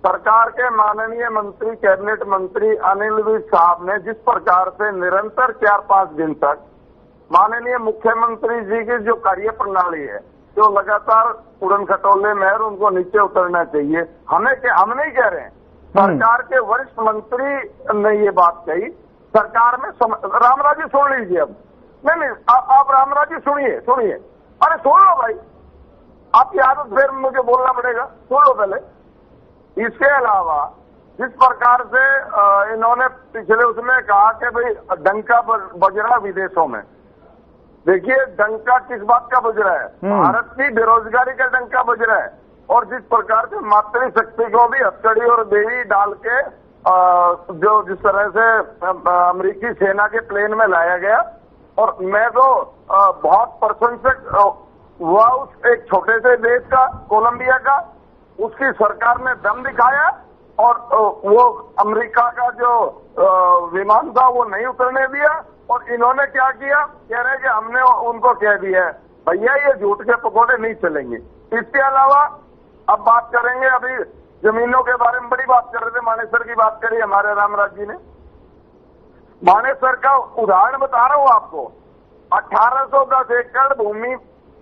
सरकार के माननीय मंत्री, कैबिनेट मंत्री अनिल विज साहब ने जिस प्रकार से निरंतर 4-5 दिन तक माननीय मुख्यमंत्री जी की जो कार्य प्रणाली है, जो लगातार उड़न खटोले में और उनको नीचे उतरना चाहिए, हम नहीं कह रहे हैं, सरकार के वरिष्ठ मंत्री ने ये बात कही। सरकार में रामराज जी सुन लीजिए। अब नहीं, आप रामराज जी सुनिए। अरे सुन लो भाई, आपकी आदत फिर मुझे बोलना पड़ेगा, सुन लो पहले। इसके अलावा जिस प्रकार से इन्होंने पिछले उसमें कहा कि भाई डंका बज रहा विदेशों में, देखिए डंका किस बात का बज रहा है? भारत की बेरोजगारी का डंका बज रहा है। और जिस प्रकार से मातृशक्ति को भी हथकड़ी और देवी डाल के जो जिस तरह से अमेरिकी सेना के प्लेन में लाया गया, और मैं तो बहुत प्रशंसक वह उस एक छोटे से देश का, कोलंबिया का, उसकी सरकार ने दम दिखाया और वो अमेरिका का जो विमान था वो नहीं उतरने दिया। और इन्होंने क्या किया, कह रहे कि हमने उनको कह दिया है भैया ये झूठ के पकौड़े नहीं चलेंगे। इसके अलावा अब बात करेंगे, अभी जमीनों के बारे में बड़ी बात कर रहे थे, मानेसर की बात करी हमारे रामराज जी ने। मानेसर का उदाहरण बता रहा हूं आपको, 1810 एकड़ भूमि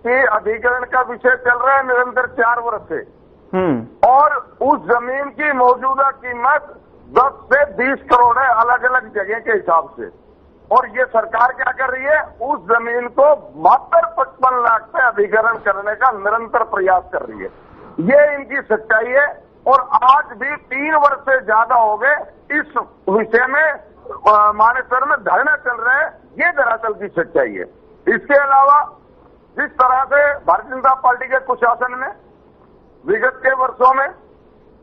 के अधिग्रहण का विषय चल रहा है निरंतर 4 वर्ष से, और उस जमीन की मौजूदा कीमत 10 से 20 करोड़ है अलग अलग जगह के हिसाब से। और ये सरकार क्या कर रही है, उस जमीन को मात्र 55 लाख पे अधिग्रहण करने का निरंतर प्रयास कर रही है। ये इनकी सच्चाई है। और आज भी 3 वर्ष से ज्यादा हो गए इस विषय में मानेसर में धरना चल रहे हैं। ये दरअसल की सच्चाई है। इसके अलावा जिस तरह से भारतीय जनता पार्टी के कुशासन में विगत के वर्षों में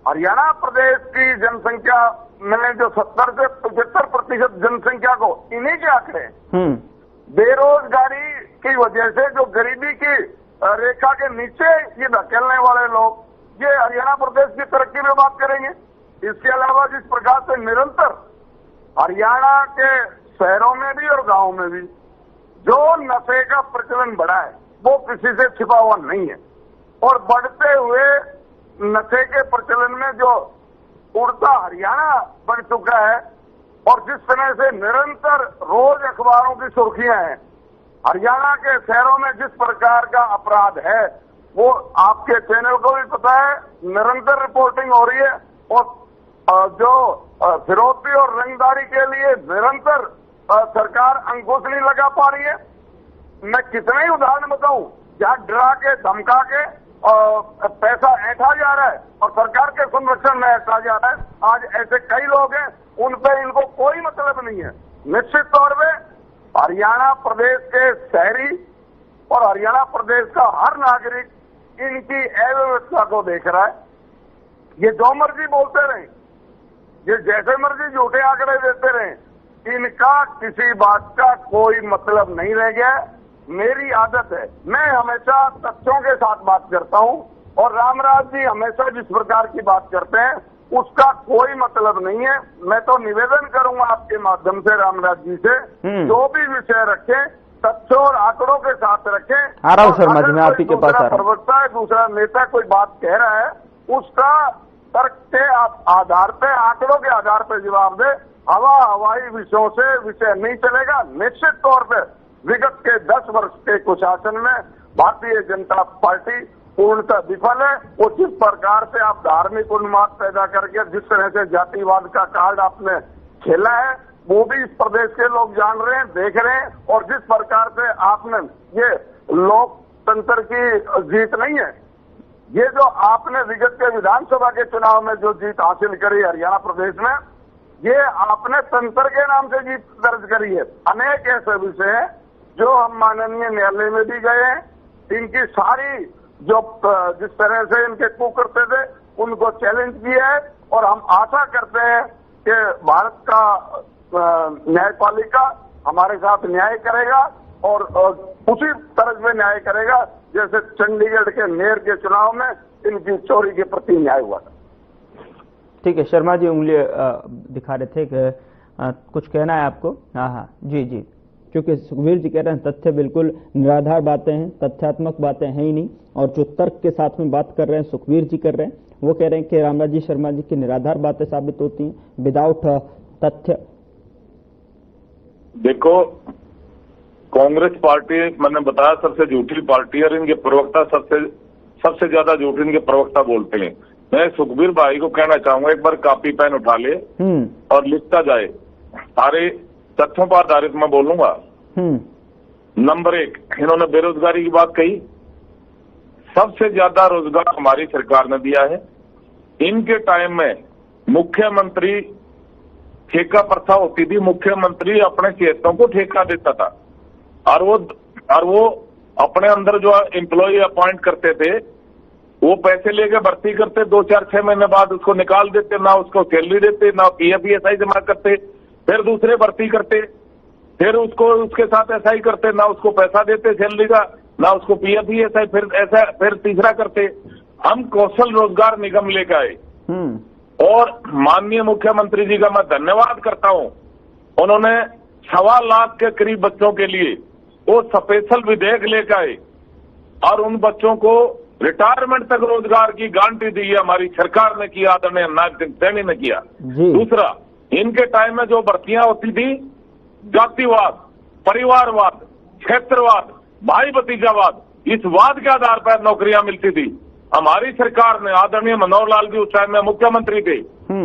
हरियाणा प्रदेश की जनसंख्या में जो 70 से 75% जनसंख्या को इन्हीं के आंकड़े बेरोजगारी की वजह से जो गरीबी की रेखा के नीचे ये धकेलने वाले लोग, ये हरियाणा प्रदेश की तरक्की में बात करेंगे। इसके अलावा जिस प्रकार से निरंतर हरियाणा के शहरों में भी और गांवों में भी जो नशे का प्रचलन बढ़ा है वो किसी से छिपा हुआ नहीं है। और बढ़ते हुए नशे के प्रचलन में जो उड़ता हरियाणा बन चुका है, और जिस तरह से निरंतर रोज अखबारों की सुर्खियां हैं, हरियाणा के शहरों में जिस प्रकार का अपराध है वो आपके चैनल को भी पता है, निरंतर रिपोर्टिंग हो रही है। और जो फिरौती और रंगदारी के लिए निरंतर सरकार अंकुश नहीं लगा पा रही है। मैं कितने ही उदाहरण बताऊं जहां डरा के धमका के पैसा ऐंठा जा रहा है और सरकार के संरक्षण में ऐंठा जा रहा है। आज ऐसे कई लोग हैं, उन पे इनको कोई मतलब नहीं है। निश्चित तौर पे हरियाणा प्रदेश के शहरी और हरियाणा प्रदेश का हर नागरिक इनकी अव्यवस्था को देख रहा है। ये जो मर्जी बोलते रहे, ये जैसे मर्जी झूठे आंकड़े देते रहे, इनका किसी बात का कोई मतलब नहीं रह गया है। मेरी आदत है, मैं हमेशा तथ्यों के साथ बात करता हूं, और रामराज जी हमेशा जिस प्रकार की बात करते हैं उसका कोई मतलब नहीं है। मैं तो निवेदन करूंगा आपके माध्यम से रामराज जी से, जो भी विषय रखें तथ्यों और आंकड़ों के साथ रखें। आ रहा हूं शर्मा जी, मैं आप ही के पास आ रहा हूं। प्रवक्ता है, दूसरा नेता कोई बात कह रहा है, उसका तर्क के आधार पे, आंकड़ों के आधार पे जवाब दे। हवाई विषयों से विषय नहीं चलेगा। निश्चित तौर पे विगत के 10 वर्ष के कुशासन में भारतीय जनता पार्टी पूर्णतः विफल है। वो जिस प्रकार से आप धार्मिक उन्माद पैदा करके जिस तरह से जातिवाद का कार्ड आपने खेला है, वो भी इस प्रदेश के लोग जान रहे हैं, देख रहे हैं। और जिस प्रकार से आपने, ये लोकतंत्र की जीत नहीं है, ये जो आपने विगत के विधानसभा के चुनाव में जो जीत हासिल करी हरियाणा प्रदेश में, ये आपने तंत्र के नाम से जीत दर्ज करी है। अनेक ऐसे विषय हैं जो हम माननीय न्यायालय में भी गए हैं। इनकी सारी जो जिस तरह से इनके कुकर्ते थे उनको चैलेंज किया है, और हम आशा करते हैं कि भारत का न्यायपालिका हमारे साथ न्याय करेगा और उसी तरह में न्याय करेगा जैसे चंडीगढ़ के मेयर के चुनाव में इनकी चोरी के प्रति न्याय हुआ था। ठीक है, शर्मा जी उंगली दिखा रहे थे कि कुछ कहना है आपको। हाँ, जी, क्योंकि सुखबीर जी कह रहे हैं तथ्य बिल्कुल निराधार बातें हैं, तथ्यात्मक बातें हैं ही नहीं, और जो तर्क के साथ में बात कर रहे हैं सुखबीर जी कर रहे हैं, वो कह रहे हैं कि रामराज जी शर्मा जी की निराधार बातें साबित होती हैं विदाउट तथ्य। देखो, कांग्रेस पार्टी मैंने बताया सबसे झूठी पार्टी है, और इनके प्रवक्ता सबसे ज्यादा झूठ इनके प्रवक्ता बोलते हैं। मैं सुखबीर भाई को कहना चाहूंगा, एक बार कॉपी पेन उठा ले और लिखता जाए। सारे तथ्यों पर आधारित मैं बोलूंगा। नंबर 1, इन्होंने बेरोजगारी की बात कही। सबसे ज्यादा रोजगार हमारी सरकार ने दिया है। इनके टाइम में मुख्यमंत्री ठेका प्रथा होती थी, मुख्यमंत्री अपने चेतों को ठेका देता था, और वो अपने अंदर जो एम्प्लॉय अपॉइंट करते थे वो पैसे लेके भर्ती करते, 2-4-6 महीने बाद उसको निकाल देते, ना उसको सैलरी देते, ना PF ESI जमा करते, फिर दूसरे भर्ती करते। फिर उसको उसके साथ ऐसा ही करते, ना उसको पैसा देते सैलरी का, ना उसको पीएफ ही फिर तीसरा करते। हम कौशल रोजगार निगम लेकर आए और माननीय मुख्यमंत्री जी का मैं धन्यवाद करता हूं। उन्होंने 1.25 लाख के करीब बच्चों के लिए वो स्पेशल विधेयक लेकर आए और उन बच्चों को रिटायरमेंट तक रोजगार की गारंटी दी है हमारी सरकार ने किया, आदरणीय नायब सिंह सैनी ने किया। दूसरा, इनके टाइम में जो भर्तियां होती थी, जातिवाद, परिवारवाद, क्षेत्रवाद, भाई भतीजावाद, इस वाद के आधार पर नौकरियां मिलती थी। हमारी सरकार ने, आदरणीय मनोहर लाल जी उस टाइम में मुख्यमंत्री थे,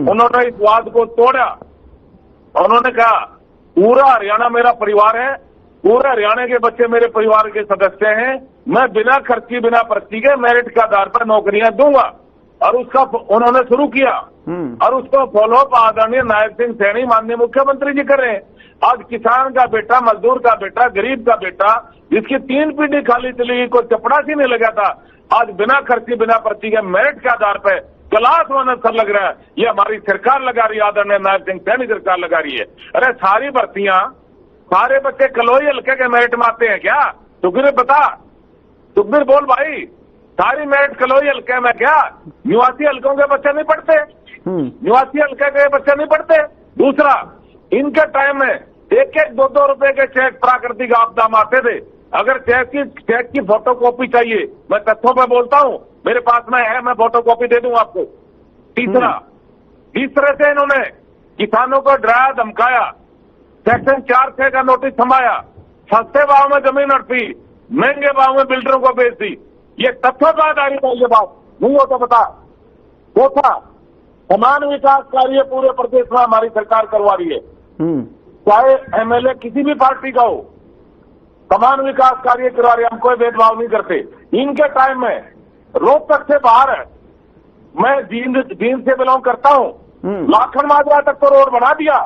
उन्होंने इस वाद को तोड़ा। उन्होंने कहा पूरा हरियाणा मेरा परिवार है, पूरे हरियाणा के बच्चे मेरे परिवार के सदस्य हैं, मैं बिना खर्ची बिना पर्ची के मेरिट के आधार पर नौकरियां दूंगा। और उसका उन्होंने शुरू किया और उसको फॉलोअप आदरणीय नायब सिंह सैनी माननीय मुख्यमंत्री जी कर रहे हैं। आज किसान का बेटा, मजदूर का बेटा, गरीब का बेटा, जिसकी 3 पीढ़ी खाली चली गई, कोई चपड़ासी नहीं लगा था, आज बिना खर्ची बिना पर्ची के मेरिट के आधार पर क्लास 1 अफसर लग रहा है। ये हमारी सरकार लगा रही है, आदरणीय नायब सिंह सैनी सरकार लगा रही है। अरे सारी भर्तियां सारे बच्चे कलोई हल्के के मेरिट में आते हैं क्या? सुखबीर बता, सुखबीर बोल भाई, सारी मेरिट कलोई हल्के में क्या? निवासी हल्कों के बच्चे नहीं पढ़ते, निवासी हल्के के बच्चे नहीं पढ़ते। दूसरा, इनके टाइम में 1-1, 2-2 रुपए के चेक प्राकृतिक आपदा में आते थे। अगर चेक की फोटो कॉपी चाहिए, मैं तथ्यों पर बोलता हूं, मेरे पास में है, मैं फोटो कॉपी दे दूं आपको। तीसरा, इस तरह से इन्होंने किसानों को डराया धमकाया, सेक्शन 4(6) का नोटिस थमाया, सस्ते भाव में जमीन हड़पी, महंगे भाव में बिल्डरों को बेच दी। ये तथ्यों पर आधारित है, ये बात नहीं हो तो बता। चौथा, समान विकास कार्य पूरे प्रदेश में हमारी सरकार करवा रही है, चाहे एमएलए किसी भी पार्टी का हो, समान विकास कार्य करवा रही है, हम कोई भेदभाव नहीं करते। इनके टाइम में रोहतक से बाहर है, मैं जींद से बिलोंग करता हूं, लाखन माजरा तक तो रोड बना दिया,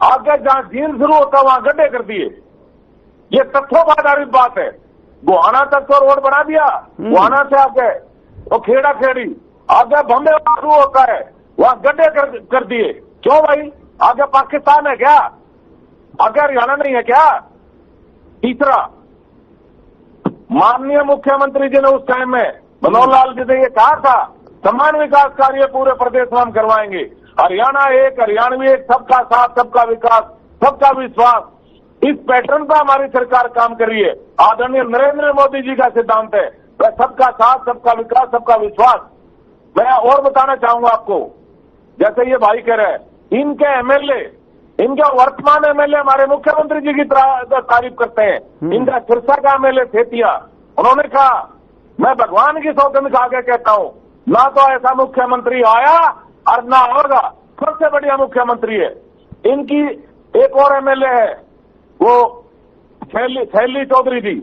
आगे जहां जींद शुरू होता वहां गड्ढे कर दिए। ये तथ्यों पर आधारित बात है। गोहाना तक तो रोड बना दिया, गोहाना से आगे वो खेड़ा खेड़ी, आगे बम्बे शुरू होता है, वहां गड्ढे कर दिए। क्यों भाई? आगे पाकिस्तान है क्या? आगे हरियाणा नहीं है क्या? तीसरा, माननीय मुख्यमंत्री जी ने उस टाइम में मनोहर लाल जी ने ये कहा था, समान विकास कार्य पूरे प्रदेश में हम करवाएंगे। हरियाणा एक, हरियाणवी एक, सबका साथ, सबका विकास, सबका विश्वास, इस पैटर्न पर हमारी सरकार काम कर रही है। आदरणीय नरेंद्र मोदी जी का सिद्धांत है, वह सबका साथ, सबका विकास, सबका विश्वास। मैं और बताना चाहूंगा आपको, जैसे ये भाई कह रहे हैं, इनके एमएलए, इनके वर्तमान एमएलए हमारे मुख्यमंत्री जी की तारीफ करते हैं। इनका सिरसा का एमएलए सेतिया, उन्होंने कहा, मैं भगवान की सौगंध खा के कहता हूं, ना तो ऐसा मुख्यमंत्री आया और ना होगा, सबसे बढ़िया मुख्यमंत्री है। इनकी एक और एमएलए है, वो शैली चौधरी जी,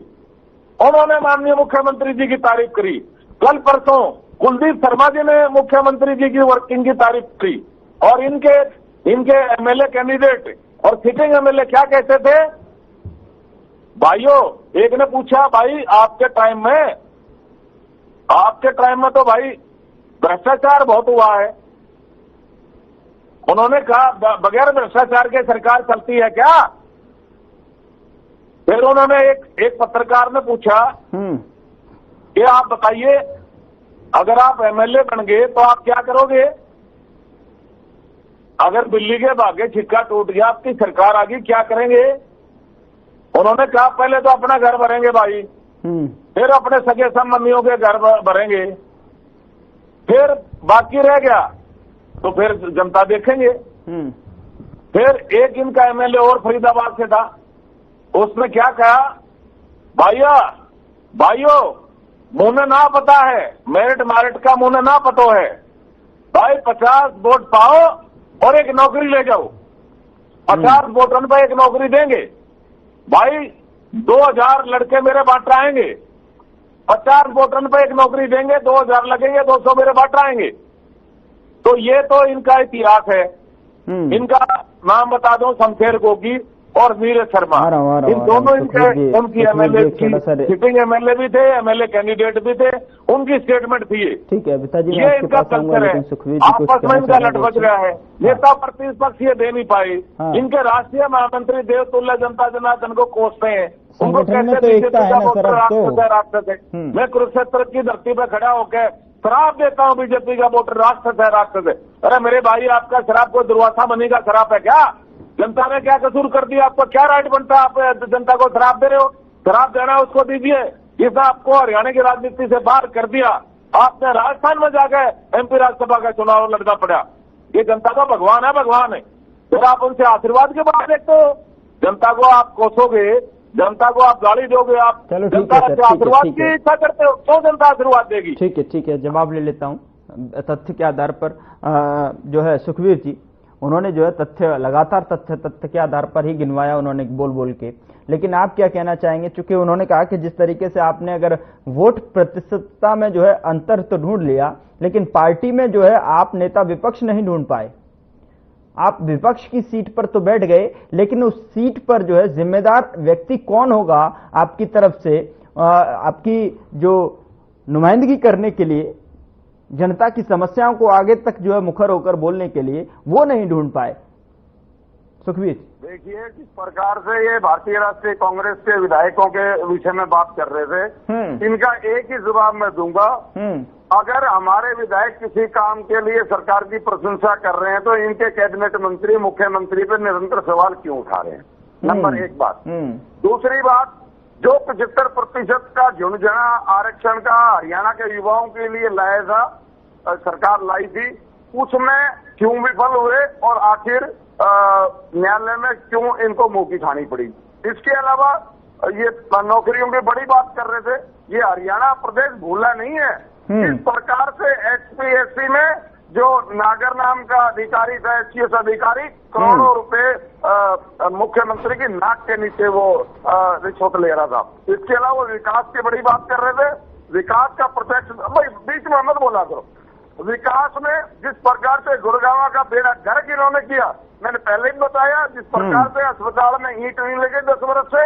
उन्होंने माननीय मुख्यमंत्री जी की तारीफ करी। कल परसों कुलदीप शर्मा जी ने मुख्यमंत्री जी की वर्किंग की तारीफ की। और इनके एमएलए कैंडिडेट और सिटिंग एमएलए क्या कहते थे? भाइयों, एक ने पूछा, भाई आपके टाइम में तो भाई भ्रष्टाचार बहुत हुआ है। उन्होंने कहा, बगैर भ्रष्टाचार के सरकार चलती है क्या? फिर उन्होंने एक पत्रकार ने पूछा कि आप बताइए, अगर आप एमएलए बन गए तो आप क्या करोगे? अगर बिल्ली के भागे छिक्का टूट गया, आपकी सरकार आ गई, क्या करेंगे? उन्होंने कहा, पहले तो अपना घर भरेंगे भाई, फिर अपने सगे संबंधियों के घर भरेंगे, फिर बाकी रह गया तो फिर जनता देखेंगे। फिर एक इनका एमएलए और फरीदाबाद से था, उसने क्या कहा, भाइयों मुझे ना पता है, मेरिट का मुझे ना पता है भाई, 50 वोट पाओ और एक नौकरी ले जाओ, 50 वोटन पर एक नौकरी देंगे भाई, 2000 लड़के मेरे बाट आएंगे, 50 वोटन पर एक नौकरी देंगे, 2000 लगेंगे, 200 मेरे बाट आएंगे। तो ये तो इनका इतिहास है। इनका नाम बता दूं, शमशेर गोगी, और नीरज शर्मा, इन दोनों उनकी एमएलए की सिटिंग एमएलए भी थे, एमएलए कैंडिडेट भी थे, उनकी स्टेटमेंट थी। ठीक है पिताजी, ये इनका कल्चर है, आपस में इनका लटबज रहा है। नेता प्रतिपक्ष ये दे नहीं पाए। इनके राष्ट्रीय महामंत्री देवतुल्य जनता जनार्दन को कोसते हैं, उनको कहते हैं राक्षस है। मैं कुरुक्षेत्र की धरती पर खड़ा होकर शराब देता हूँ बीजेपी का वोटर राक्षस है, राक्षस है। अरे मेरे भाई, आपका शराब को दुर्वासा बनी का शराब है क्या? जनता ने क्या कसूर कर दिया? आपको क्या राइट बनता है? आप जनता को शराब दे रहे हो? शराब देना उसको दीजिए जिसने आपको हरियाणा की राजनीति से बाहर कर दिया। आपने राजस्थान में जाकर एमपी राज्यसभा का चुनाव लड़ना पड़ा। ये जनता का भगवान है, भगवान है। फिर आप उनसे आशीर्वाद के बाद देखते हो। जनता को आप कोसोगे, जनता को आप गाली दोगे, आप जनता से आशीर्वाद की इच्छा करते हो, तो जनता आशीर्वाद देगी। ठीक है, जवाब ले लेता हूँ। तथ्य के आधार पर जो है सुखवीर जी, उन्होंने जो है तथ्य लगातार तथ्य के आधार पर ही गिनवाया उन्होंने बोल के। लेकिन आप क्या कहना चाहेंगे? चूंकि उन्होंने कहा कि जिस तरीके से आपने अगर वोट प्रतिशतता में जो है अंतर तो ढूंढ लिया, लेकिन पार्टी में जो है आप नेता विपक्ष नहीं ढूंढ पाए। आप विपक्ष की सीट पर तो बैठ गए, लेकिन उस सीट पर जो है जिम्मेदार व्यक्ति कौन होगा आपकी तरफ से, आपकी जो नुमाइंदगी करने के लिए, जनता की समस्याओं को आगे तक जो है मुखर होकर बोलने के लिए, वो नहीं ढूंढ पाए। सुखवीर, देखिए जिस प्रकार से ये भारतीय राष्ट्रीय कांग्रेस के विधायकों के विषय में बात कर रहे थे, इनका एक ही जवाब मैं दूंगा। अगर हमारे विधायक किसी काम के लिए सरकार की प्रशंसा कर रहे हैं तो इनके कैबिनेट मंत्री मुख्यमंत्री पर निरंतर सवाल क्यों उठा रहे हैं? नंबर एक बात। दूसरी बात, जो 75% का झुंझुना आरक्षण का हरियाणा के युवाओं के लिए लाया था, सरकार लाई थी, उसमें क्यों विफल हुए और आखिर न्यायालय में क्यों इनको मुंह की खानी पड़ी? इसके अलावा ये नौकरियों की बड़ी बात कर रहे थे। ये हरियाणा प्रदेश भूला नहीं है। इस प्रकार से एचपीएससी में जो नागर नाम का अधिकारी था, एचसीएस अधिकारी, करोड़ों रुपए मुख्यमंत्री की नाक के नीचे वो रिश्वत ले रहा था। इसके अलावा विकास की बड़ी बात कर रहे थे। विकास का प्रत्यक्ष, भाई बीच में मत बोला करो। विकास में जिस प्रकार से गुड़गांव का बेड़ा गर्क इन्होंने किया, मैंने पहले ही बताया। जिस प्रकार से अस्पताल में ईंट नहीं लगे 10 वर्ष से,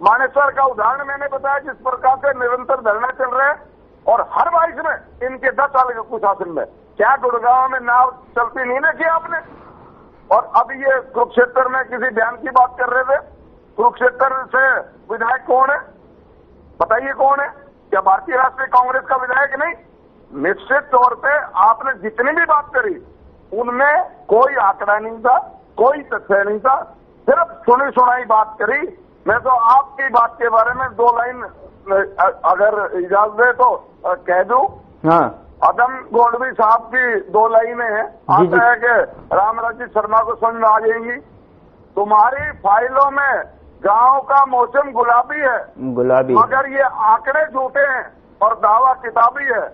मानेसर का उदाहरण मैंने बताया। जिस प्रकार से निरंतर धरना चल रहे हैं और हर बारिश में इनके 10 साल के कुशासन में क्या गुड़गांव में नाव चलती नहीं ना किया आपने? और अब ये कुरुक्षेत्र में किसी बयान की बात कर रहे थे। कुरुक्षेत्र से विधायक कौन है बताइए? कौन है? क्या भारतीय राष्ट्रीय कांग्रेस का विधायक नहीं? निश्चित तौर पे आपने जितनी भी बात करी उनमें कोई आंकड़ा नहीं था, कोई तथ्य नहीं था, सिर्फ सुनी सुनाई बात करी। मैं तो आपकी बात के बारे में 2 लाइन अगर इजाजत दे तो कह दूं। हाँ। अदम गोडवी साहब की 2 लाइनें हैं, आता है कि रामराज शर्मा को समझ में आ जाएंगी। तुम्हारी फाइलों में गांव का मौसम गुलाबी है, मगर ये आंकड़े झूठे हैं और दावा किताबी है।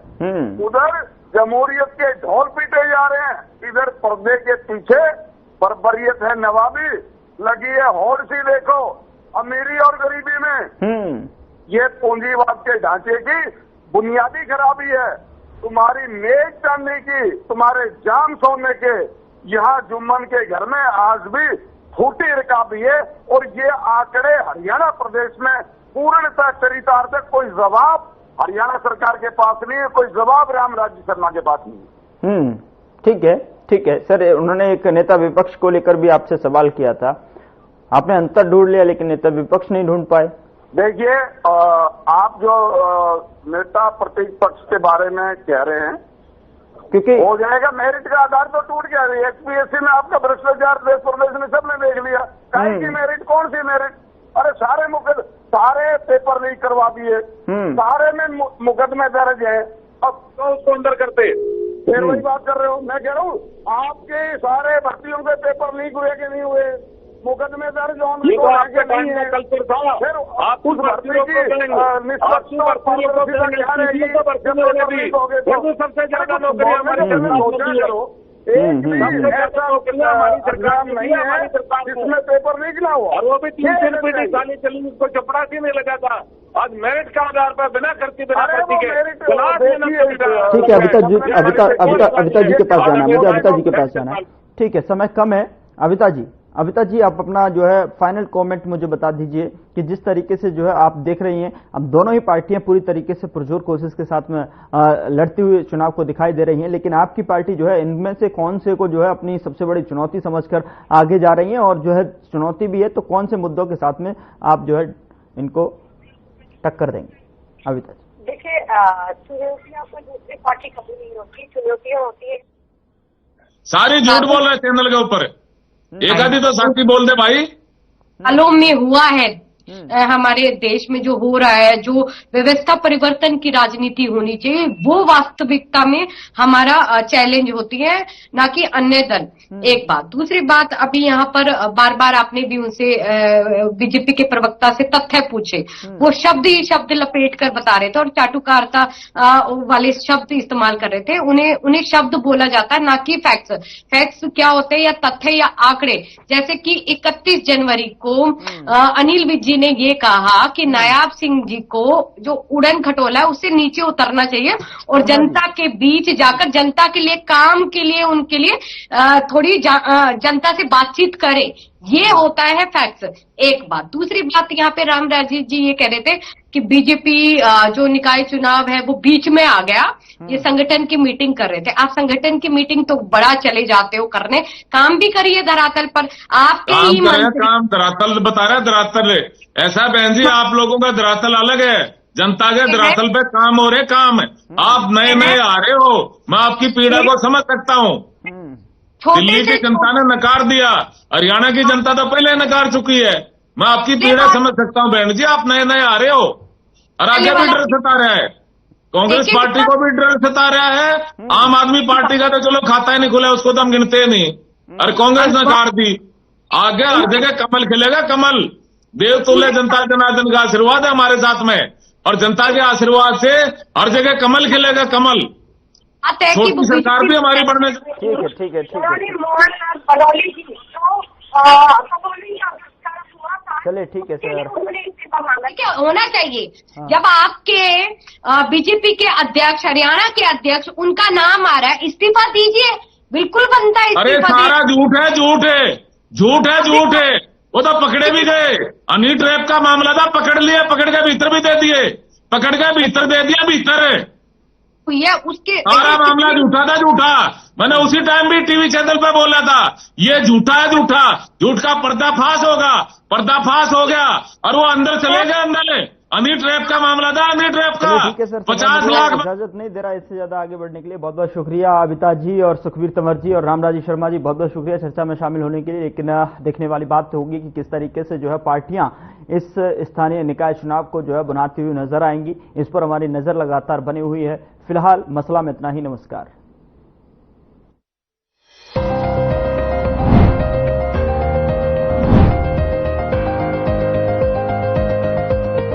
उधर जमहूरियत के ढोल पीटे जा रहे हैं, इधर पर्दे के पीछे बर्बरियत है, नवाबी लगी है। होड़ सी देखो अमीरी और गरीबी में। ये पूंजीवाद के ढांचे की बुनियादी खराबी है। तुम्हारी मेज चांदी की, तुम्हारे जाम सोने के, यहाँ जुम्मन के घर में आज भी फूटी रिकाबी है। और ये आंकड़े हरियाणा प्रदेश में पूर्णतः चरितार्थ कोई जवाब हरियाणा सरकार के पास नहीं है, कोई जवाब रामराज शर्मा के पास नहीं है। ठीक है सर, उन्होंने एक नेता विपक्ष को लेकर भी आपसे सवाल किया था। आपने अंतर ढूंढ लिया लेकिन नेता विपक्ष नहीं ढूंढ पाए। देखिए, आप जो नेता प्रतिपक्ष के बारे में कह रहे हैं, क्योंकि हो जाएगा मेरिट का आधार तो टूट गया। एचपीएससी में आपका भ्रष्टाचार देश प्रदेश में सबने देख लिया। कहीं की मेरिट, कौन सी मेरिट? अरे सारे पेपर लीक करवा दिए, सारे में मुकदमे दर्ज है। अब तो उसको अंदर करते, फिर वही बात कर रहे हो। मैं कह रहा हूँ आपके सारे भर्तियों के पेपर लीक हुए कि नहीं हुए, मुकदमे दर्ज होने को आगे नहीं है। फिर आप उस भर्ती की सबसे ज्यादा नौकरी हमारी ऐसा हमारी सरकार नहीं है जिसमें पेपर लीक ना हो। और वो भी 3 रुपये साली चली, उसको चपरासी में लगा था। आज मेरिट के आधार पर बिना करती बिना भर्ती के। ठीक है, अविता जी के पास जाना, मुझे अविता जी के पास जाना। ठीक है, समय कम है। अविता जी, अविता जी, आप अपना जो है फाइनल कमेंट मुझे बता दीजिए कि जिस तरीके से जो है आप देख रही हैं, अब दोनों ही पार्टियां पूरी तरीके से पुरजोर कोशिश के साथ में लड़ती हुई चुनाव को दिखाई दे रही हैं, लेकिन आपकी पार्टी जो है इनमें से कौन से को जो है अपनी सबसे बड़ी चुनौती समझकर आगे जा रही है, और जो है चुनौती भी है तो कौन से मुद्दों के साथ में आप जो है इनको टक्कर देंगे? अविता जी, देखिए, चुनौतियां कोई दूसरी पार्टी कभी नहीं होती, चुनौतियां होती है। सारी झूठ बोल रहे चैनल के ऊपर, एक आदि तो शांति बोल दे भाई। सालों में हुआ है हमारे देश में जो हो रहा है, जो व्यवस्था परिवर्तन की राजनीति होनी चाहिए, वो वास्तविकता में हमारा चैलेंज होती है, ना कि अन्य दल। एक बात। दूसरी बात, अभी यहाँ पर बार बार आपने भी उनसे बीजेपी के प्रवक्ता से तथ्य पूछे, वो शब्द ही शब्द लपेट कर बता रहे थे और चाटुकारिता वाले शब्द इस्तेमाल कर रहे थे। उन्हें शब्द बोला जाता है, ना कि फैक्ट्स। फैक्ट्स क्या होते हैं, या तथ्य या आंकड़े। जैसे कि 31 जनवरी को अनिल विज जी ने ये कहा कि नायाब सिंह जी को जो उड़न खटोला है उससे नीचे उतरना चाहिए और जनता के बीच जाकर जनता के लिए, काम के लिए, उनके लिए थोड़ी जनता से बातचीत करे। ये होता है फैक्ट्स। एक बात। दूसरी बात, यहाँ पे राम राजीव जी ये कह रहे थे कि बीजेपी जो निकाय चुनाव है वो बीच में आ गया, ये संगठन की मीटिंग कर रहे थे। आप संगठन की मीटिंग तो बड़ा चले जाते हो करने, काम भी करिए धरातल पर। आपके ही काम धरातल बता रहे, धरातल ऐसा बहन जी, आप लोगों का धरातल अलग है, जनता के धरातल पे काम हो रहे, काम है। आप नए नए आ रहे हो, मैं आपकी पीड़ा को समझ सकता हूँ। दिल्ली की जनता ने नकार दिया, हरियाणा की जनता तो पहले नकार चुकी है। मैं आपकी पीड़ा समझ सकता हूँ बहन जी, आप नए नए आ रहे हो और आगे भी डर सता रहा है। कांग्रेस पार्टी को भी डर सता रहा है, आम आदमी पार्टी का तो चलो खाता ही नहीं खुला, उसको तो हम गिनते नहीं, और कांग्रेस नकार दी। आगे हर जगह कमल खिलेगा, कमल। देवतुल्य जनता जनार्दन का आशीर्वाद है हमारे साथ में, और जनता के आशीर्वाद से हर जगह कमल खिलेगा, कमल। छोटी सरकार भी हमारी बढ़ने। ठीक है। चलिए ठीक है सर, क्या होना चाहिए। जब आपके बीजेपी के अध्यक्ष, हरियाणा के अध्यक्ष, उनका नाम आ रहा है, इस्तीफा दीजिए, बिल्कुल बनता है। अरे सारा झूठ है, झूठ है। वो तो पकड़े भी गए। हनी ट्रैप का मामला था, पकड़ लिया, पकड़ के भीतर भी दे दिए, पकड़ के भीतर दे दिया, भीतर उसके सारा मामला झूठा। मैंने उसी टाइम भी टीवी चैनल पे बोला था, ये झूठा है, झूठ का पर्दाफाश होगा। पर्दाफाश हो गया और वो अंदर चले गए। अंदर हनी ट्रैप का मामला था, हनी ट्रैप का 50 लाख। इजाजत नहीं दे रहा इससे ज्यादा आगे बढ़ने के लिए। बहुत बहुत शुक्रिया अविता जी और सुखबीर तंवर जी और रामराजी शर्मा जी, बहुत बहुत शुक्रिया चर्चा में शामिल होने के लिए। लेकिन देखने वाली बात तो होगी कि किस तरीके से जो है पार्टियां इस स्थानीय निकाय चुनाव को जो है बनाती हुई नजर आएंगी। इस पर हमारी नजर लगातार बनी हुई है। फिलहाल मसला में इतना ही। नमस्कार।